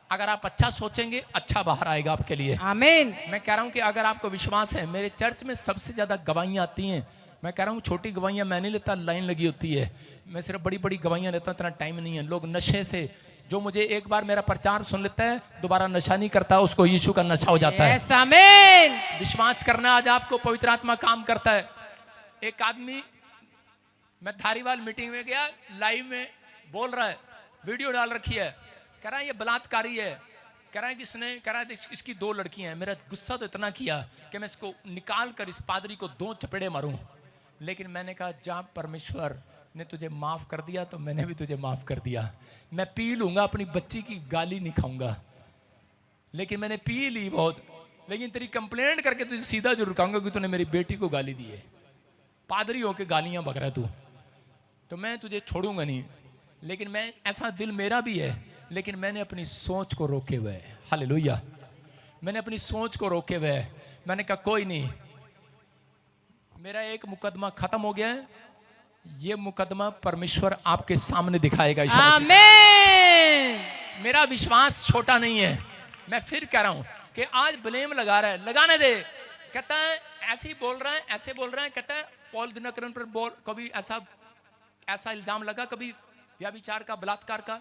अगर आप अच्छा सोचेंगे अच्छा बाहर आएगा आपके लिए। आमीन। मैं कह रहा हूं कि अगर आपको विश्वास है, मेरे चर्च में सबसे ज्यादा गवाहियां आती हैं। मैं कह रहा हूँ छोटी गवाहियां मैं नहीं लेता, लाइन लगी होती है। मैं सिर्फ बड़ी बड़ी गवाहियां लेता हूं, इतना टाइम नहीं है। लोग नशे से, जो मुझे एक बार मेरा प्रचार सुन लेता है दोबारा नशा नहीं करता, उसको यीशु का नशा हो जाता है। यस, आमीन। विश्वास करना, आज आपको पवित्र आत्मा काम करता है। एक आदमी, मैं धारीवाल मीटिंग में गया, लाइव में बोल रहा है, वीडियो डाल रखी है, कह रहा है ये बलात्कारी है, कह रहा है कि इसने, कह रहा है इसकी 2 लड़कियां हैं। मेरा गुस्सा तो इतना किया कि मैं इसको निकाल कर इस पादरी को 2 चपेड़े मारूं। लेकिन मैंने कहा जब परमेश्वर ने तुझे माफ कर दिया तो मैंने भी तुझे माफ कर दिया। मैं पी लूंगा, अपनी बच्ची की गाली नहीं खाऊंगा, लेकिन मैंने पी ली बहुत, लेकिन तेरी कंप्लेंट करके तुझे सीधा जरूर कहूंगा कि तूने मेरी बेटी को गाली दी है, पादरी होके गालियां बक रहा है तू, तो मैं तुझे छोड़ूंगा नहीं। लेकिन मैं, ऐसा दिल मेरा भी है, लेकिन मैंने अपनी सोच को रोके हुए है। हालेलुया। मैंने अपनी सोच को रोके हुए है। मैंने कहा कोई नहीं, मेरा एक मुकदमा खत्म हो गया है, ये मुकदमा परमेश्वर आपके सामने दिखाएगा। आमीन। मेरा विश्वास छोटा नहीं है। मैं फिर कह रहा हूं कि आज ब्लेम लगा रहा है, लगाने दे। कहता है ऐसे ही बोल रहा है, ऐसे बोल रहा है। कहता है पॉल दिनकरन पर बोल, कभी ऐसा इल्जाम लगा, कभी व्यभिचार का, बलात्कार का।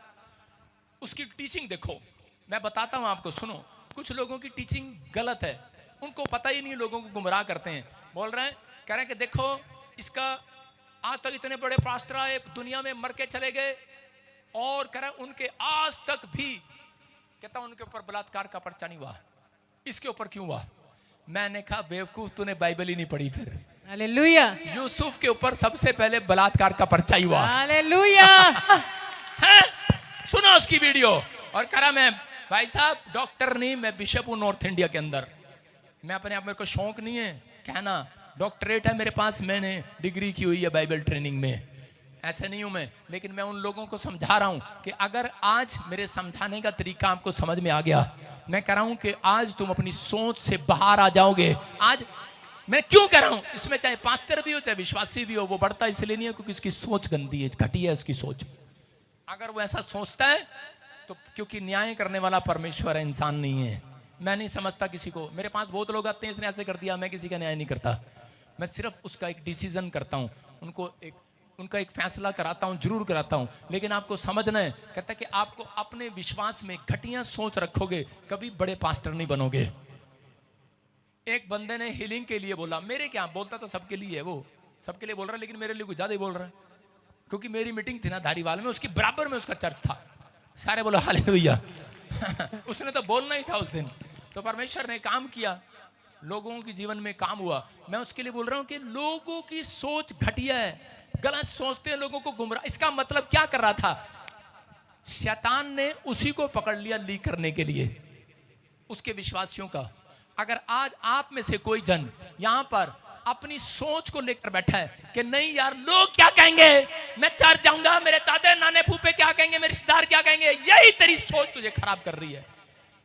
उसकी टीचिंग देखो, मैं बताता हूं आपको, सुनो। कुछ लोगों की टीचिंग गलत है, उनको पता ही नहीं, लोगों को गुमराह करते हैं। बोल रहे हैं, कह रहे हैं कि देखो इसका आज तक इतने बड़े पास्टर आए, दुनिया में मर के चले गए, और कह रहा है उनके आज तक भी, कहता उनके ऊपर बलात्कार का पर्चा नहीं हुआ, इसके ऊपर क्यों हुआ? मैंने कहा बेवकूफ, तूने बाइबल ही नहीं पढ़ी। फिर हालेलुया। यूसुफ के ऊपर सबसे पहले बलात्कार का पर्चा ही हुआ। हालेलुया। सुना उसकी वीडियो, और कह रहा मैं भाई साहब डॉक्टर नहीं, मैं बिशप हूं नॉर्थ इंडिया के अंदर। मैं अपने आप, मेरे को शौक नहीं है कहना, डॉक्टरेट है मेरे पास, मैंने डिग्री की हुई है बाइबल ट्रेनिंग में, ऐसे नहीं हूं मैं। लेकिन मैं उन लोगों को समझा रहा हूं कि अगर आज मेरे समझाने का तरीका आपको समझ में आ गया, मैं कह रहा हूं कि आज तुम अपनी सोच से बाहर आ जाओगे। आज मैं क्यों कह रहा हूं, इसमें चाहे पास्टर भी हो चाहे विश्वासी भी हो, वो बढ़ता इसलिए नहीं है क्योंकि इसकी सोच गंदी है, घटिया है उसकी सोच। अगर वो ऐसा सोचता है तो क्योंकि न्याय करने वाला परमेश्वर है, इंसान नहीं है। मैं नहीं समझता किसी को, मेरे पास बहुत लोग आते हैं इसने ऐसे कर दिया, मैं किसी का न्याय नहीं करता। मैं सिर्फ उसका एक डिसीजन करता हूं, उनका एक फैसला कराता हूं, जरूर कराता हूं। लेकिन आपको समझना है, कहता है कि आपको अपने विश्वास में घटिया सोच रखोगे कभी बड़े पास्टर नहीं बनोगे। एक बंदे ने हीलिंग के लिए बोला, मेरे क्या, बोलता तो सबके लिए है, वो सबके लिए बोल रहा है, लेकिन मेरे लिए कुछ ज्यादा ही बोल रहा है। क्योंकि मेरी मीटिंग थी ना धारीवाल में, उसकी बराबर में उसका चर्च था, सारे बोलो हालेलुया। उसने तो बोलना ही था उस दिन। तो परमेश्वर ने काम किया, लोगों के जीवन में काम हुआ। मैं उसके लिए बोल रहा हूं कि लोगों की सोच घटिया है, गलत सोचते हैं, लोगों को गुमराह। इसका मतलब क्या कर रहा था? शैतान ने उसी को पकड़ लिया लीक करने के लिए, उसके विश्वासियों का। अगर आज आप में से कोई जन यहां पर अपनी सोच को लेकर बैठा है कि नहीं यार लोग क्या कहेंगे, मैं चर्च जाऊंगा, मेरे दादे नाने फूफे क्या कहेंगे, मेरे रिश्तेदार क्या कहेंगे, यही तेरी सोच तुझे खराब कर रही है।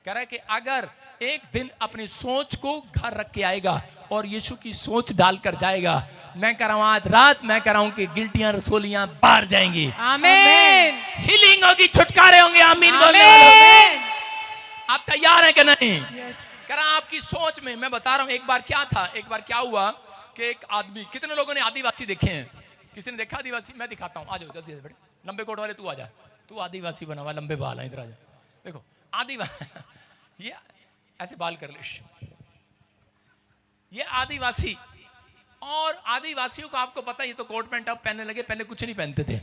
कह रहा है कि अगर एक दिन अपनी सोच को घर रख के आएगा और यीशु की सोच डालकर जाएगा, मैं कह रहा हूं आज रात, मैं कह रहा हूं कि गिल्टियां रसोलियां बाहर जाएंगी। आमीन। हीलिंग होगी, छुटकारे होंगे। आमीन बोलने वालों, आप तैयार हैं कि नहीं? कह रहा आपकी सोच में, मैं बता रहा हूं एक बार क्या था, एक बार क्या हुआ कि एक आदमी, कितने लोगों ने आदिवासी देखे हैं? किसी ने देखा आदिवासी? मैं दिखाता हूं, आ जाओ जल्दी बेटे, लंबे कोट वाले तू आ जा, तू आदिवासी बना हुआ, लंबे बाल हैं, इधर आ जा। देखो आदिवासी ये ऐसे बाल कर ले, ये आदिवासी। और आदिवासियों को आपको पता, ये तो कोट पैंट अब पहनने लगे, पहले कुछ नहीं पहनते थे।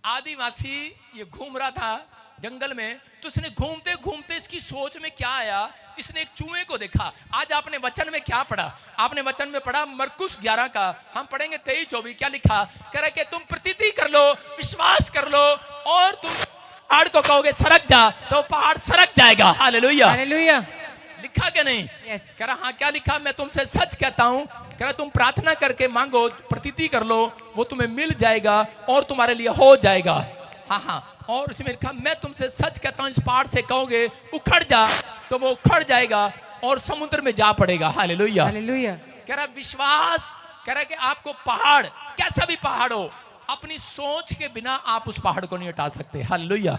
आदिवासी ये घूम रहा था जंगल में, तो इसने घूमते घूमते इसकी सोच में क्या आया, इसने एक चूहे को देखा। आज आपने वचन में क्या पढ़ा? आपने वचन में पढ़ा मरकुस 11 का, हम पढ़ेंगे 23-24। क्या लिखा? कह रहा कि तुम प्रतीति कर लो, विश्वास कर लो, और तुम पहाड़ को कहोगे सरक जा तो पहाड़ सरक जाएगा। हालेलुया। हालेलुया। लिखा क्या नहीं? यस। कह रहा हाँ क्या लिखा? मैं तुमसे सच कहता हूं, कह रहा तुम प्रार्थना करके मांगो, प्रतीति कर लो, वो तुम्हें मिल जाएगा और तुम्हारे लिए हो जाएगा। हाँ हाँ। और उसमें लिखा मैं तुमसे सच कहता हूं, इस पहाड़ से कहोगे उखड़ जा तो वो उखड़ जाएगा और समुद्र में जा पड़ेगा। हालेलुया। हालेलुया। कह रहा विश्वास, कह रहा कि आपको पहाड़, कैसा भी पहाड़ हो, अपनी सोच के बिना आप उस पहाड़ को नहीं हटा सकते। हालेलुया।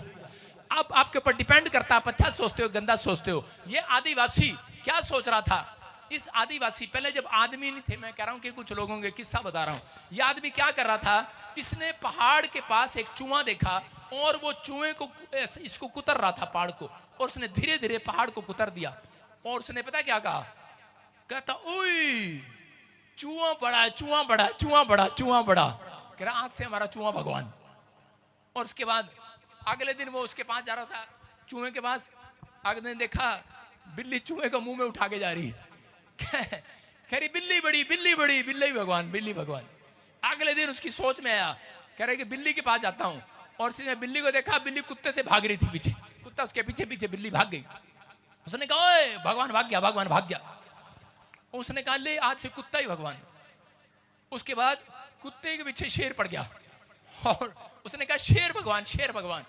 अब आपके ऊपर डिपेंड करता है आप अच्छा सोचते हो गंदा सोचते हो। ये आदिवासी क्या सोच रहा था? इस आदिवासी, पहले जब आदमी नहीं थे, मैं कह रहा हूं कि कुछ लोगों के किस्सा बता रहा हूं। ये आदमी क्या कर रहा था, इसने पहाड़ के पास एक चूहा देखा और वो चूहे को इसको कुतर रहा था पहाड़ को, और उसने धीरे धीरे पहाड़ को कुतर दिया। और उसने पता क्या कहा? कहता ओए चूहा बड़ा है, चूहा बड़ा, चूहा बड़ा, चूहा बड़ा। कह रहा आज से हमारा चूहा भगवान। और उसके बाद अगले दिन वो उसके पास जा रहा था, चूहे के पास। अगले दिन देखा बिल्ली चूहे को मुंह में उठा के जा रही। कह रही बिल्ली बड़ी, बिल्ली बड़ी, बिल्ली भगवान, बिल्ली भगवान। अगले दिन उसकी सोच में आया, कह रहे कि बिल्ली के पास जाता हूं। और उसने बिल्ली को देखा, बिल्ली कुत्ते से भाग रही थी पीछे, कुत्ता उसके पीछे पीछे, बिल्ली भाग गई। उसने कहा ओए भगवान भाग गया, भगवान भाग गया। उसने कहा ले आज से कुत्ता ही भगवान। उसके बाद कुत्ते के पीछे शेर पड़ गया और उसने कहा शेर भगवान, शेर भगवान।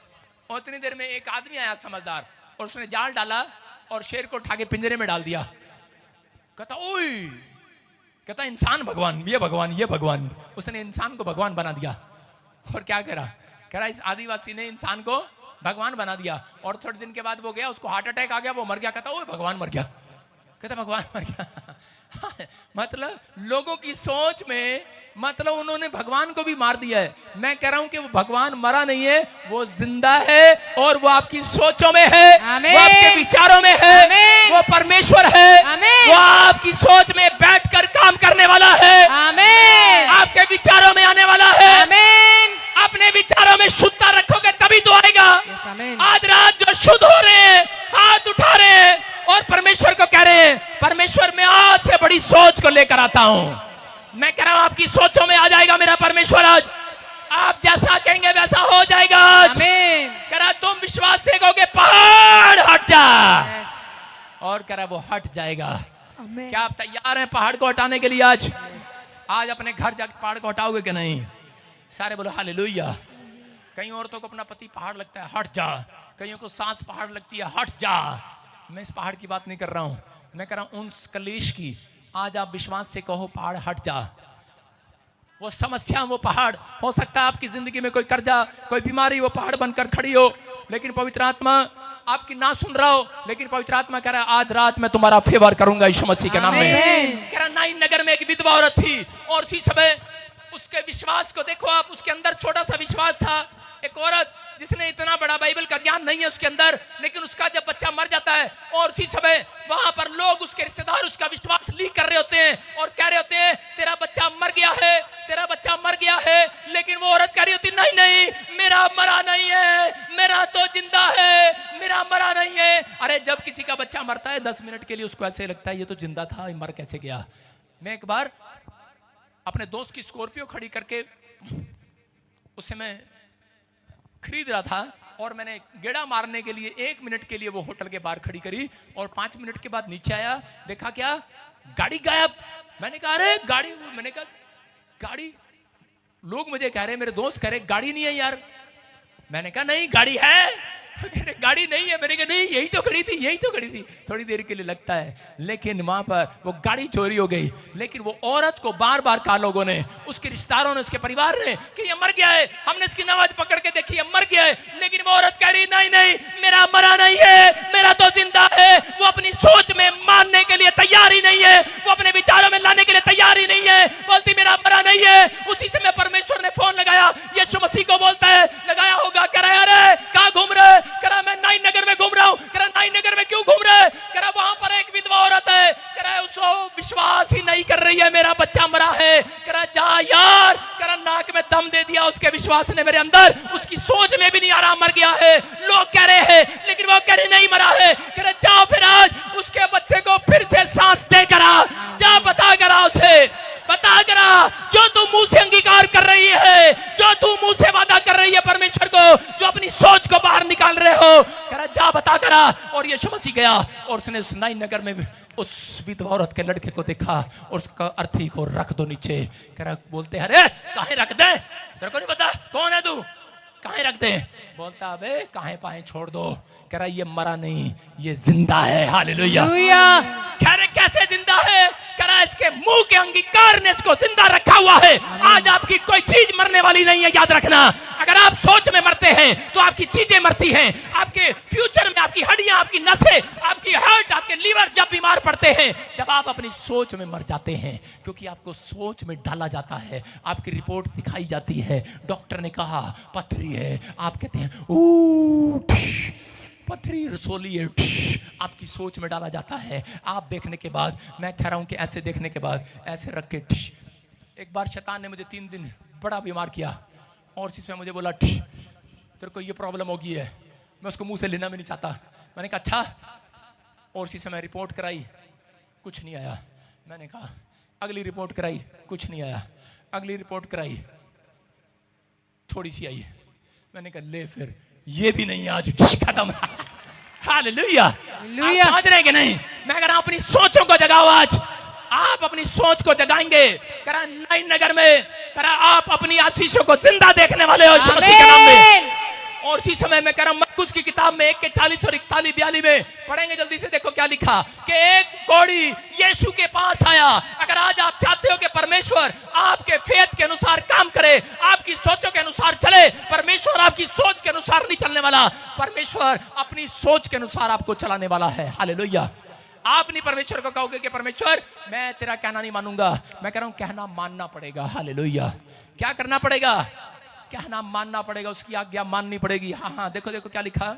और इतनी देर में एक आदमी आया समझदार, और उसने जाल डाला और शेर को उठा के पिंजरे में डाल दिया। कहता ओए, कहता इंसान भगवान, ये भगवान, ये भगवान। उसने इंसान को भगवान बना दिया। और क्या करा? कह रहा इस आदिवासी ने इंसान को भगवान बना दिया। और थोड़े दिन के बाद वो गया, उसको हार्ट अटैक आ गया, वो मर गया। कहता ओए भगवान मर गया। कहता भगवान मर गया। मतलब लोगों की सोच में, मतलब उन्होंने भगवान को भी मार दिया है। मैं कह रहा हूं कि वो भगवान मरा नहीं है, वो जिंदा है और वो आपकी सोचों में है, वो आपके विचारों में है, वो परमेश्वर है, वो आपकी सोच में बैठकर काम करने वाला है, आपके विचारों में आने वाला है। अपने विचारों में शुद्धता रखोगे तभी तो आएगा। आज रात जो शुद्ध हो रहे हैं हाथ उठा रहे हैं और परमेश्वर को कह रहे हैं परमेश्वर मैं आज से बड़ी सोच को लेकर आता हूं। मैं कह रहा हूं आपकी सोचों में आ जाएगा मेरा परमेश्वर। आज आप जैसा कहेंगे वैसा हो जाएगा। आज कह रहा तुम विश्वास से कहोगे पहाड़ हट जा, और कह रहा वो हट जाएगा। क्या आप तैयार हैं पहाड़ को हटाने के लिए? आज अपने घर जाकर पहाड़ को हटाओगे कि नहीं? सारे बोलो हालेलुया। कई औरतों को अपना पति पहाड़ लगता है, हट जा। कईयों को सांस पहाड़ लगती है, हट जा। मैं इस पहाड़ की बात नहीं कर रहा हूं, मैं कर रहा हूं उन कलेश की। आज आप विश्वास से कहो पहाड़ हट जा। वो समस्या, वो पहाड़ हो सकता है आपकी जिंदगी में कोई कर्जा, कोई बीमारी, वो पहाड़ बनकर खड़ी हो, लेकिन पवित्र आत्मा आपकी ना सुन रहा हो, लेकिन पवित्र आत्मा कह रहा है आज रात मैं तुम्हारा फेवर करूंगा यीशु मसीह के नाम में। कह रहा नाइन नगर में एक विधवा औरत थी और उसी समय उसके विश्वास को देखो आप, उसके अंदर छोटा सा विश्वास था। एक औरत जिसने इतना बड़ा बाइबल का ज्ञान नहीं है उसके अंदर, लेकिन उसका जब बच्चा मर जाता है और उसी समय वहां पर लोग, उसके रिश्तेदार उसका विश्वास लीक कर रहे होते हैं और कह रहे होते हैं तेरा बच्चा मर गया है, तेरा बच्चा मर गया है। लेकिन वो औरत कह रही होती नहीं नहीं मेरा मरा नहीं है, मेरा तो जिंदा है, मेरा मरा नहीं है। अरे जब किसी का बच्चा मरता है 10 मिनट के लिए उसको ऐसे लगता है ये तो जिंदा था, ये मर कैसे गया। मैं एक बार अपने दोस्त की स्कॉर्पियो खड़ी करके उसे मैं खरीद रहा था और मैंने गेड़ा मारने के लिए 1 मिनट के लिए वो होटल के बाहर खड़ी करी और 5 मिनट के बाद नीचे आया, देखा क्या गाड़ी गायब। मैंने कहा अरे गाड़ी, मैंने कहा गाड़ी, लोग मुझे कह रहे, मेरे दोस्त कह रहे गाड़ी नहीं है यार। मैंने कहा नहीं गाड़ी है, गाड़ी नहीं है। मैंने कहा नहीं यही तो खड़ी थी, यही तो खड़ी थी। थोड़ी देर के लिए लगता है, लेकिन वहां पर वो गाड़ी चोरी हो गई। लेकिन वो औरत को बार बार कहा लोगों ने, उसके रिश्तेदारों ने, उसके परिवार ने कि ये मर गया है, हमने इसकी नमाज पकड़ के देखी है मर गया है। लेकिन वो औरत कह रही नहीं नहीं मेरा मरा नहीं है, मेरा तो जिंदा है। वो अपनी सोच में मानने के लिए तैयार ही नहीं है, वो अपने विचारों में लाने के लिए तैयार ही नहीं है, बोलती मेरा मरा नहीं है। उसी समय परमेश्वर ने फोन लगाया, यीशु मसीह को बोलता है, लगाया होगा, कह रहा है अरे कहां घूम रहे? कह रहा मैं नाइन नगर में घूम रहा हूं। कह रहा नाइन नगर में क्यों घूम रहे? कह रहा वहां पर एक विधवा औरत है, कह रहा उसको विश्वास ही नहीं कर रही है मेरा बच्चा मरा है। कह रहा जा यार, कह रहा नाक में दम दे दिया उसके विश्वास ने मेरे अंदर, उसकी सोच में भी नहीं आ रहा मर गया है। लोग कह रहे हैं लेकिन वो कह रहे नहीं मरा है। कह रहा जा फिर आज उसके बच्चे को फिर से सांस दे करा, जा बता करा उसे, बता करा जो तू मुंह से अंगीकार कर रही है, जो तू मुंह से वादा कर रही है परमेश्वर को, जो अपनी सोच को बाहर निकाल यीशु मसीह गया और उसने उस नाइन नगर में उस विधवा औरत के लड़के को देखा और उसका अर्थी को रख दो नीचे। कह रहा, बोलते अरे काहे रख दे, तेरे को नहीं पता कौन है तू, काहे रख दे। बोलता अबे काहे पाहे छोड़ दो। कह रहा ये मरा नहीं, ये जिंदा है। हालेलुया। कह रहे कैसे जिंदा है? कह रहा इसके मुंह के अंगीकार ने इसको जिंदा रखा हुआ है। आज आपकी कोई चीज मरने वाली नहीं है, याद रखना। अगर आप सोच में मरते हैं तो आपकी चीजें मरती हैं। आपके फ्यूचर में आपकी हड्डियां, आपकी नसें, आपकी हार्ट, आपके लीवर जब बीमार पड़ते हैं, जब आप अपनी सोच में मर जाते हैं, क्योंकि आपको सोच में डाला जाता है, आपकी रिपोर्ट दिखाई जाती है। डॉक्टर ने कहा पथरी है, आप कहते हैं पथरी रसोली है, आपकी सोच में डाला जाता है। आप देखने के बाद, मैं कह रहा हूं कि ऐसे देखने के बाद ऐसे रख के, एक बार शैतान ने मुझे 3 दिन बड़ा बीमार किया और इसी समय मुझे बोला तेरे को ये प्रॉब्लम होगी है। मैं उसको मुंह से लेना भी नहीं चाहता। मैंने कहा अच्छा, और इसी समय रिपोर्ट कराई, कुछ नहीं आया। मैंने कहा अगली रिपोर्ट कराई, कुछ नहीं आया। अगली रिपोर्ट कराई, थोड़ी सी आई। मैंने कहा ले फिर ये भी नहीं, आज खत्म। हालेलुया। आप समझ रहे हैं कि नहीं? मैं कह रहा हूं अपनी सोचों को जगाओ। आज आप अपनी सोच को जगाएंगे। कह रहा नाइन नगर में, कह रहा आप अपनी आशीषों को जिंदा देखने वाले हो यीशु मसीह के नाम में। और इसी समय मैं कह रहा हूं मरकुस की किताब में 1:40 और 41-42 में पढ़ेंगे। जल्दी से देखो क्या लिखा कि एक कोढ़ी यीशु के पास आया। अगर आज आप चाहते हो कि परमेश्वर आपके फेथ के अनुसार काम करे, आपकी सोचों के अनुसार चले, परमेश्वर आपकी सोच के अनुसार नहीं चलने वाला, परमेश्वर अपनी सोच के अनुसार आपको चलाने वाला है। हालेलुया। आप नहीं परमेश्वर को कहोगे कि परमेश्वर मैं तेरा कहना नहीं मानूंगा। मैं कह रहा हूं कहना मानना पड़ेगा। हालेलुया। क्या करना पड़ेगा? कहना मानना पड़ेगा, उसकी आज्ञा माननी पड़ेगी। हाँ हाँ, देखो देखो क्या लिखा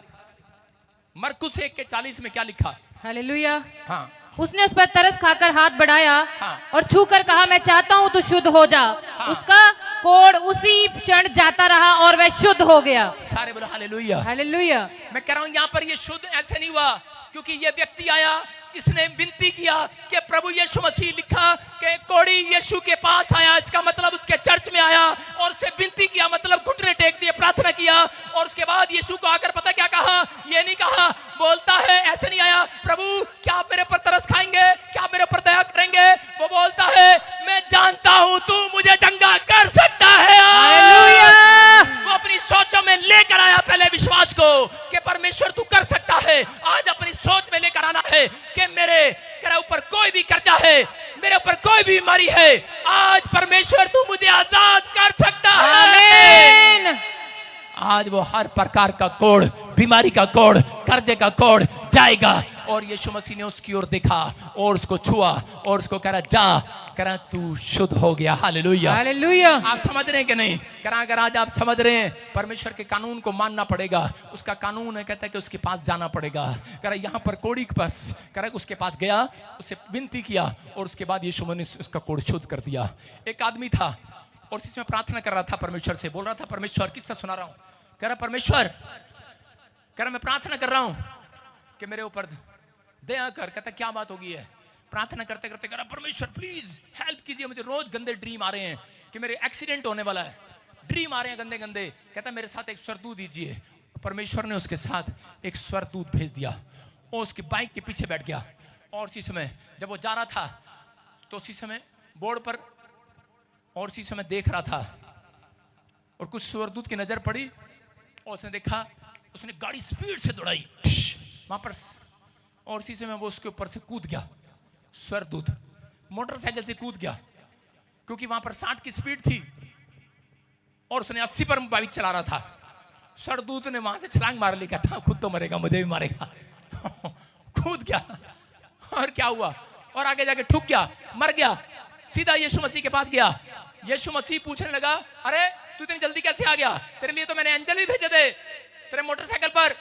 मरकुस 1:40 में क्या लिखा। हालेलुया। हाँ, उसने उस पर तरस खाकर हाथ बढ़ाया हाँ, और छूकर कहा मैं चाहता हूँ तू शुद्ध हो जा। हाँ, उसका कोढ़ उसी क्षण जाता रहा और वह शुद्ध हो गया। सारे बोलो हालेलुया। हालेलुया। मैं कह रहा हूं यहाँ पर ये शुद्ध ऐसे नहीं हुआ क्योंकि ये व्यक्ति आया, इसने विनती किया कि प्रभु यीशु मसीह, लिखा कि कोढ़ी यीशु के पास आया, इसका मतलब उसके चर्च में आया और उसे विनती किया, मतलब घुटने टेक दिए, प्रार्थना किया। और उसके बाद यीशु को आकर पता क्या कहा? ये नहीं कहा, बोलता है ऐसे नहीं आया प्रभु क्या आप मेरे पर तरस खाएंगे, क्या आप मेरे पर दया करेंगे। वो बोलता है मैं जानता हूं तू मुझे चंगा कर सकता है। वो अपनी सोचों में लेकर आया पहले विश्वास को कि परमेश्वर तू कर सकता है। आज अपनी सोच में लेकर आना है कि मेरे ऊपर कोई भी कर्जा है, मेरे ऊपर कोई भी बीमारी है, आज परमेश्वर तू मुझे आजाद कर सकता है। आमीन। आज वो हर प्रकार का कोढ़, बीमारी का कोढ़, कर्जे का कोढ़ जाएगा। और यीशु मसीह ने उसकी ओर देखा और उसको छुआ और उसको कह रहा जा, कह रहा तू शुद्ध हो गया। हालेलुया। हालेलुया। आप समझ रहे हैं कि नहीं? कह रहा अगर आज आप समझ रहे हैं परमेश्वर के कानून को मानना पड़ेगा। उसका कानून है, कहता है कि उसके पास जाना पड़ेगा। कह रहा यहाँ पर कोढ़ी के पास, कह रहा उसके पास गया, उससे विनती किया और उसके बाद यीशु मसीह ने उसका कोढ़ शुद्ध कर दिया। एक आदमी था और इसमें प्रार्थना कर रहा था परमेश्वर से, बोल रहा था परमेश्वर, किससे सुना रहा हूं, कह रहा परमेश्वर, कह रहा मैं प्रार्थना कर रहा हूं कि मेरे ऊपर दया कर। कहता क्या बात होगी है? प्रार्थना करते करते कह रहा परमेश्वर प्लीज हेल्प कीजिए, मुझे रोज गंदे ड्रीम आ रहे हैं कि मेरे एक्सीडेंट होने वाला है, ड्रीम आ रहे हैं गंदे गंदे। कहता मेरे साथ एक स्वर्गदूत दीजिए। परमेश्वर ने उसके साथ एक स्वर्गदूत भेज दिया और उसकी बाइक के पीछे बैठ गया। और उसी समय जब वो जा रहा था तो उसी समय बोर्ड पर और उसी समय देख रहा था और कुछ स्वर्गदूत की नजर पड़ी और उसने देखा, उसने गाड़ी स्पीड से दौड़ाई वहां पर और इसी समय वो उसके ऊपर से कूद गया। स्वर्गदूत मोटरसाइकिल से कूद गया क्योंकि वहां पर 60 की स्पीड थी और उसने 80 पर बाइक चला रहा था। स्वर्गदूत ने वहां से छलांग मार ली, कहता खुद तो मरेगा, मुझे भी मारेगा। कूद गया और क्या हुआ और आगे जाके ठुक गया, मर गया। सीधा यीशु मसीह के पास गया। यीशु मसीह पूछने लगा अरे तू इतनी जल्दी कैसे आ गया? तेरे लिए तो मैंने एंजल भी भेजे थे तेरे मोटरसाइकिल पर।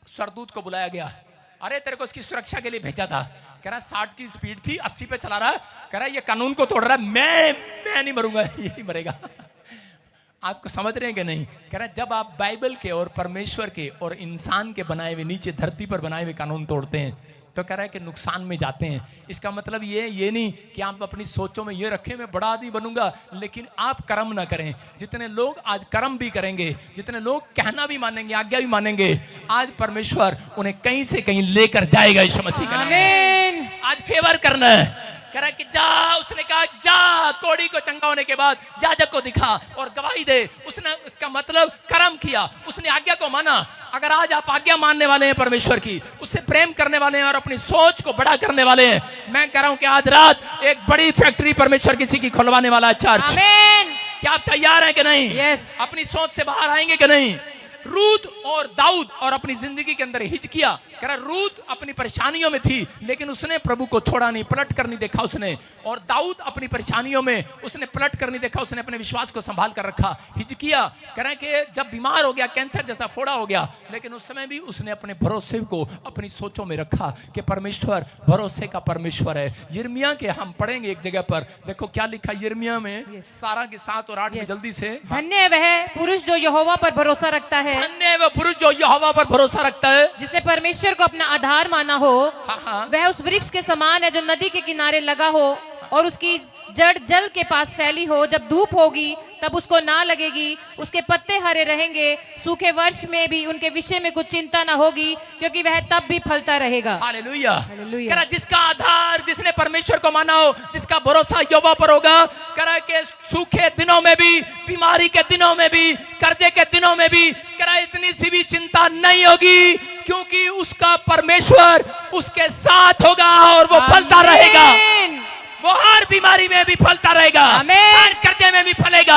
स्वर्गदूत को बुलाया गया, अरे तेरे को इसकी सुरक्षा के लिए भेजा था। कह रहा 60 की स्पीड थी, 80 पे चला रहा। कह रहा ये कानून को तोड़ रहा है, मैं नहीं मरूंगा, यही मरेगा। आपको समझ रहे हैं कि नहीं? कह रहा जब आप बाइबल के और परमेश्वर के और इंसान के बनाए हुए नीचे धरती पर बनाए हुए कानून तोड़ते हैं तो कह रहा है कि नुकसान में जाते हैं। इसका मतलब ये नहीं कि आप अपनी सोचों में ये रखें मैं बड़ा आदमी बनूंगा, लेकिन आप कर्म ना करें। जितने लोग आज कर्म भी करेंगे, जितने लोग कहना भी मानेंगे, आज्ञा भी मानेंगे, आज परमेश्वर उन्हें कहीं से कहीं लेकर जाएगा यीशु मसीह का नाम में। आमीन। आज फेवर करना है। कह रहा है कि जा, उसने कहा जा, कोड़ी को चंगा होने के बाद याजक को दिखा और गवाही दे। उसने इसका मतलब कर्म किया, उसने आज्ञा को माना। अगर आज आप आज्ञा मानने वाले हैं परमेश्वर की, उससे प्रेम करने वाले हैं और अपनी सोच को बड़ा करने वाले हैं, मैं कह रहा हूं कि आज रात एक बड़ी फैक्ट्री परमेश्वर किसी की खुलवाने वाला है चर्च। आमीन। क्या आप तैयार हैं कि नहीं? यस। अपनी सोच से बाहर आएंगे कि नहीं? रूत और दाऊद और अपनी जिंदगी के अंदर हिचकिया, कह रहा रूत अपनी परेशानियों में थी लेकिन उसने प्रभु को छोड़ा नहीं, पलट कर नहीं देखा उसने। और दाऊद अपनी परेशानियों में उसने पलट कर नहीं देखा, उसने अपने विश्वास को संभाल कर रखा। हिचकिया कह रहे कि जब बीमार हो गया, कैंसर जैसा फोड़ा हो गया, लेकिन उस समय भी उसने अपने भरोसे को अपनी सोचों में रखा कि परमेश्वर भरोसे का परमेश्वर है। यिर्मयाह के हम पढ़ेंगे एक जगह पर, देखो क्या लिखा यिर्मयाह में 7 के 7 और 8 में जल्दी से। धन्य वह पुरुष जो यहोवा पर भरोसा रखता है, धन्य वह पुरुष जो यहोवा पर भरोसा रखता है, जिसने परमेश्वर को अपना आधार माना हो। हाँ। वह उस वृक्ष के समान है जो नदी के किनारे लगा हो और उसकी जड़ जल के पास फैली हो। जब धूप होगी तब उसको ना लगेगी, उसके पत्ते हरे रहेंगे, सूखे वर्ष में भी उनके विषय में कुछ चिंता ना होगी, क्योंकि वह तब भी फलता रहेगा। हालेलुया। हालेलुया। कह रहा जिसका आधार, जिसने परमेश्वर को माना हो, जिसका भरोसा यहोवा पर होगा, कह रहा कि सूखे दिनों में भी, बीमारी के दिनों में भी, कर्जे के दिनों में भी, कह रहा इतनी सी भी चिंता नहीं होगी, क्योंकि उसका परमेश्वर उसके साथ होगा और वो फलता रहेगा। वो हर बीमारी में भी फलता रहेगा, हर कर्जे में भी फलेगा।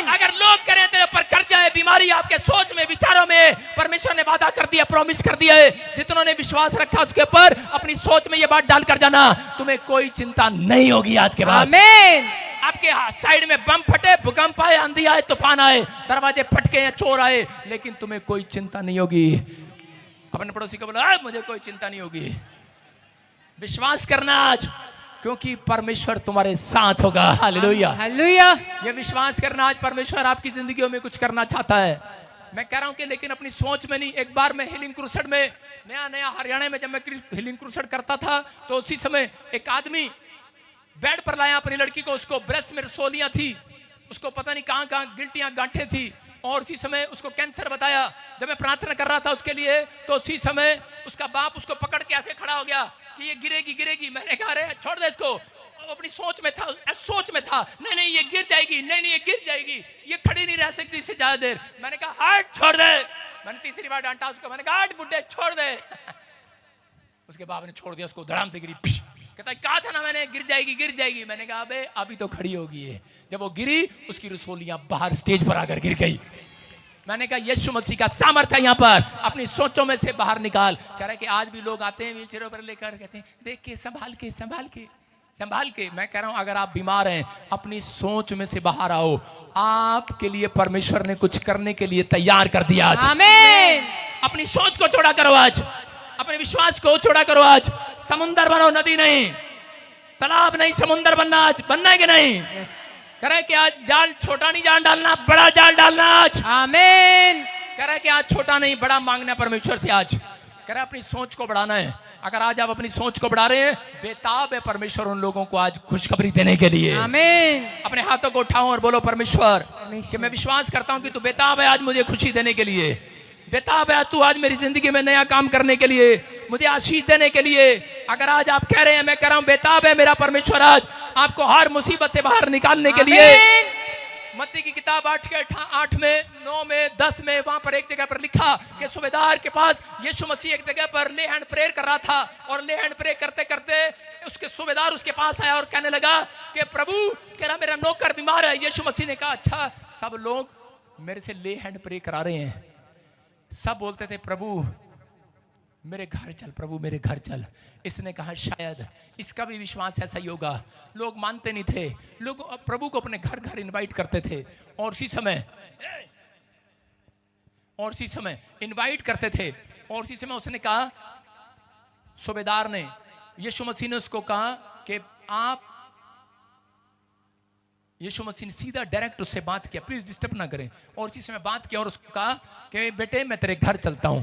अगर लोग करें तेरे पर कर्जा है, बीमारी आपके सोच में, विचारों में, परमेश्वर ने वादा कर दिया, प्रॉमिस कर दिया है, जितनों ने विश्वास रखा उसके ऊपर अपनी सोच में ये बात डाल कर जाना, तुम्हें कोई चिंता नहीं होगी आज के बाद। आमीन। आपके साइड में बम फटे, भूकंप आए, आंधी आए, तूफान आए, दरवाजे फटके या चोर आए, लेकिन तुम्हें कोई चिंता नहीं होगी। अपने पड़ोसी को बोला मुझे कोई चिंता नहीं होगी। विश्वास करना आज, क्योंकि परमेश्वर तुम्हारे साथ होगा। हालेलुया। हालेलुया। ये विश्वास करना आज परमेश्वर आपकी जिंदगियों में कुछ करना चाहता है। मैं कह रहा हूं कि लेकिन अपनी सोच में नहीं। एक बार मैं हीलिंग क्रूसेड में, नया हरियाणा में जब मैं हीलिंग क्रूसेड करता था, तो उसी समय एक आदमी बेड पर लाया अपनी लड़की को, उसको ब्रेस्ट में रसोलियां थी, उसको पता नहीं कहां कहां गिल्टियां गांठें थी, और उसी समय उसको कैंसर बताया। जब मैं प्रार्थना कर रहा था उसके लिए, तो उसी समय उसका बाप उसको पकड़ के ऐसे खड़ा हो गया कि ये गिरेगी गिरेगी। मैंने कहा अरे छोड़ दे इसको। अपनी सोच में था, नहीं ये गिर जाएगी, नहीं ये गिर जाएगी, ये खड़ी नहीं रह सकती इससे ज्यादा देर। मैंने कहा हट, छोड़ दे। मैंने तीसरी बार डांटा उसको, मैंने कहा हट बुड्ढे, छोड़ दे। उसके बाप ने छोड़ दिया उसको, धड़ाम से गिरी। कहता कहा था ना मैंने गिर जाएगी। मैंने कहा अबे अभी तो खड़ी होगी है। जब वो गिरी, उसकी रसोलियां बाहर स्टेज पर आकर गिर गई। मैंने कहा यीशु मसीह का सामर्थ्य है यहाँ पर, अपनी सोचों में से बाहर निकाल। कह रहा है कि आज भी लोग आते हैं व्हीलचेयरों पर लेकर, कहते हैं देख के संभाल के। मैं कह रहा हूं अगर आप बीमार हैं, अपनी सोच में से बाहर आओ। आपके लिए परमेश्वर ने कुछ करने के लिए तैयार कर दिया आज। आमीन। अपनी सोच को चौड़ा करो आज, अपने विश्वास को चौड़ा करो आज। समुंदर बनो, नदी नहीं, तालाब नहीं, समुंदर बनना आज। बनना है कि नहीं? कह रहा है कि आज जाल छोटा नहीं जाल डालना, बड़ा जाल डालना आज। आमीन। कह रहा है कि आज छोटा नहीं बड़ा मांगना परमेश्वर से आज। कह रहा है अपनी सोच को बढ़ाना है। अगर आज आप अपनी सोच को बढ़ा रहे हैं, बेताब है परमेश्वर उन लोगों को आज खुशखबरी देने के लिए। आमीन। अपने हाथों को उठाओ और बोलो परमेश्वर कि मैं विश्वास करता हूं कि तू बेताब है आज मुझे खुशी देने के लिए। बेताब है तू आज मेरी जिंदगी में नया काम करने के लिए, मुझे आशीष देने के लिए। अगर आज आप कह रहे हैं, मैं कह रहा हूं बेताब है मेरा परमेश्वर आज आपको हर मुसीबत से बाहर निकालने के लिए। मत्ती की किताब 8 में 9 में 10 में वहां पर एक जगह पर लिखा कि सूबेदार के पास यीशु मसीह एक जगह पर ले हैंड प्रेयर कर रहा था, और ले हैंड प्रेयर करते करते उसके सूबेदार उसके पास आया और कहने लगा कि प्रभु कह रहा मेरा नौकर बीमार है। यीशु मसीह ने कहा अच्छा सब लोग मेरे से ले हैंड प्रेयर करा रहे हैं, सब बोलते थे प्रभु मेरे घर चल, प्रभु मेरे घर चल। इसने कहा शायद इसका भी विश्वास ऐसा ही होगा। लोग मानते नहीं थे, लोग प्रभु को अपने घर घर इनवाइट करते थे, और उसी समय इनवाइट करते थे। और उसी समय उसने कहा, सूबेदार ने, यीशु मसीह ने उसको कहा कि आप, यीशु मसीह ने सीधा डायरेक्ट उससे बात किया, प्लीज डिस्टर्ब ना करें। और उसी समय बात किया और उसको कहा कि बेटे मैं तेरे घर चलता हूं।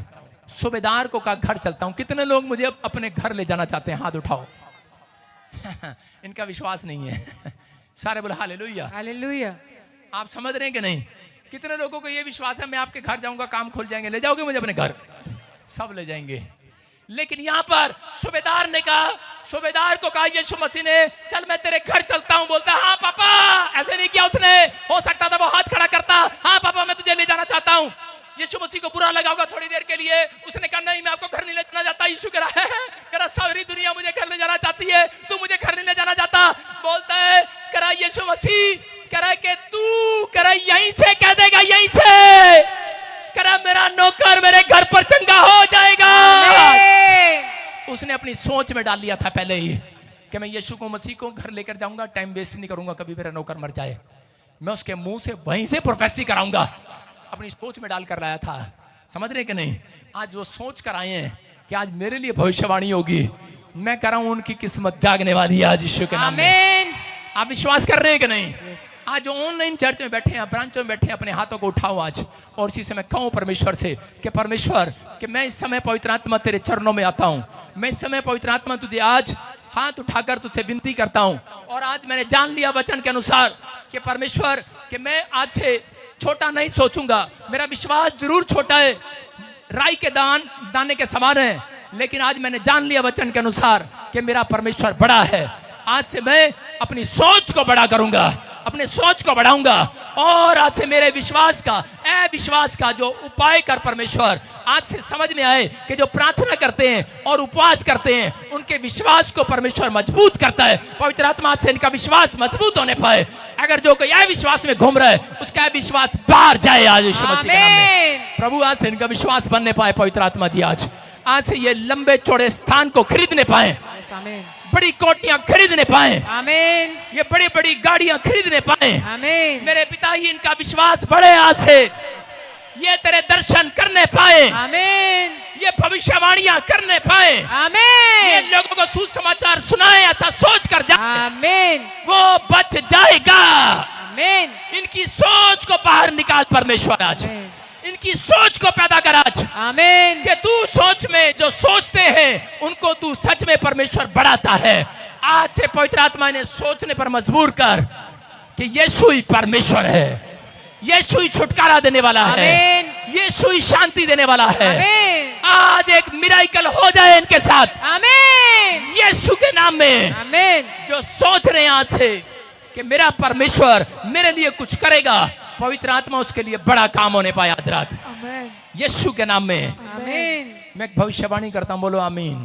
सूबेदार को कहा घर चलता हूं। कितने लोग मुझे अपने घर ले जाना चाहते हैं? हाथ उठाओ। इनका विश्वास नहीं है। सारे बोले हालेलुया। हालेलुया। आप समझ रहे हैं कि नहीं? कितने लोगों को ये विश्वास है मैं आपके घर जाऊंगा, काम खुल जाएंगे, ले जाओगे मुझे अपने घर? सब ले जाएंगे। लेकिन यहां पर सूबेदार ने कहा, सूबेदार को कहा यीशु मसीह ने, चल मैं तेरे घर चलता हूं। बोलता हाँ पापा। ऐसे नहीं किया उसने, हो सकता था वो हाथ खड़ा करता, हाँ पापा मैं तुझे ले जाना चाहता हूं। यीशु मसीह को बुरा लगा होगा थोड़ी देर के लिए। उसने कहा नहीं मैं आपको घर नहीं ले जाना चाहता। यीशु कह रहा है सारी दुनिया मुझे घर ले जाना चाहती है, तू मुझे घर नहीं ले जाना चाहता। बोलता है कह रहा यीशु मसीह कह रहा कि तू कह रहा यहीं से कह देगा, यहीं से कह रहा मेरा नौकर मेरे घर पर चंगा हो जाएगा। उसने अपनी सोच में डाल लिया था पहले ही कि मैं यीशु को मसीह को घर लेकर जाऊंगा, टाइम वेस्ट नहीं करूंगा, कभी मेरा नौकर मर जाए मैं उसके मुंह से वहीं से प्रोफेसी कराऊंगा। अपनी सोच में डाल कर लाया था। समझ रहे कि नहीं? आज वो सोच कर आए हैं कि आज मेरे लिए भविष्यवाणी होगी। मैं कह रहा हूं उनकी किस्मत जागने वाली है आज यीशु के नाम में। आप विश्वास कर रहे हैं कि नहीं? आज जो ऑनलाइन चर्च में बैठे हैं, ब्रांचों में बैठे हैं, अपने हाथों को उठाओ आज और इसी से मैं कहूं परमेश्वर से कि परमेश्वर कि मैं इस समय पवित्र आत्मा तेरे चरणों में आता हूं। मैं इस समय पवित्र आत्मा तुझे आज हाथ उठाकर तुझसे विनती करता हूं। और आज मैंने जान लिया वचन के अनुसार कि परमेश्वर कि मैं आज से छोटा नहीं सोचूंगा। मेरा विश्वास जरूर छोटा है, राई के दाने के समान है, लेकिन आज मैंने जान लिया वचन के अनुसार कि मेरा परमेश्वर बड़ा है। आज से मैं अपनी सोच को बड़ा करूंगा, अपने सोच को बढ़ाऊंगा और आज से मेरे विश्वास का अविश्वास का जो उपाय कर परमेश्वर आज से समझ में आए कि जो प्रार्थना करते हैं और उपवास करते हैं उनके विश्वास को परमेश्वर मजबूत करता है। पवित्र आत्मा से इनका विश्वास मजबूत होने पाए। अगर जो कोई अविश्वास में घूम रहा है उसका विश्वास बाहर जाए आज यीशु मसीह के नाम में। प्रभु आज से इनका विश्वास बनने पाए। पवित्र आत्मा जी आज से ये लंबे चौड़े स्थान को खरीदने पाए, बड़ी कोटियां खरीदने पाए, आमीन। ये बड़ी बड़ी गाड़ियां खरीदने पाए, आमीन। मेरे पिता ही इनका विश्वास बढ़े आज से, ये तेरे दर्शन करने पाए, आमीन। ये भविष्यवाणियां करने पाए, आमीन। ये लोगों को सुसमाचार सुनाए ऐसा सोच कर जाए, आमीन। वो बच जाएगा, आमीन। इनकी सोच को बाहर निकाल परमेश्वर आज, इनकी सोच को पैदा कर आज, आमीन। कि तू सोच में जो सोचते हैं उनको तू सच में परमेश्वर बढ़ाता है। आज से पवित्र आत्मा ने सोचने पर मजबूर कर कि यीशु ही परमेश्वर है, यीशु ही छुटकारा देने वाला है, यीशु ही शांति देने वाला है। आज एक मिराकल हो जाए इनके साथ, आमीन। यीशु के नाम में, आमीन। जो सोच रहे हैं आज से कि मेरा परमेश्वर मेरे लिए कुछ करेगा, पवित्र आत्मा उसके लिए बड़ा काम होने पाए आज रात, यीशु के नाम में, आमीन। मैं भविष्यवाणी करता हूं, बोलो आमीन।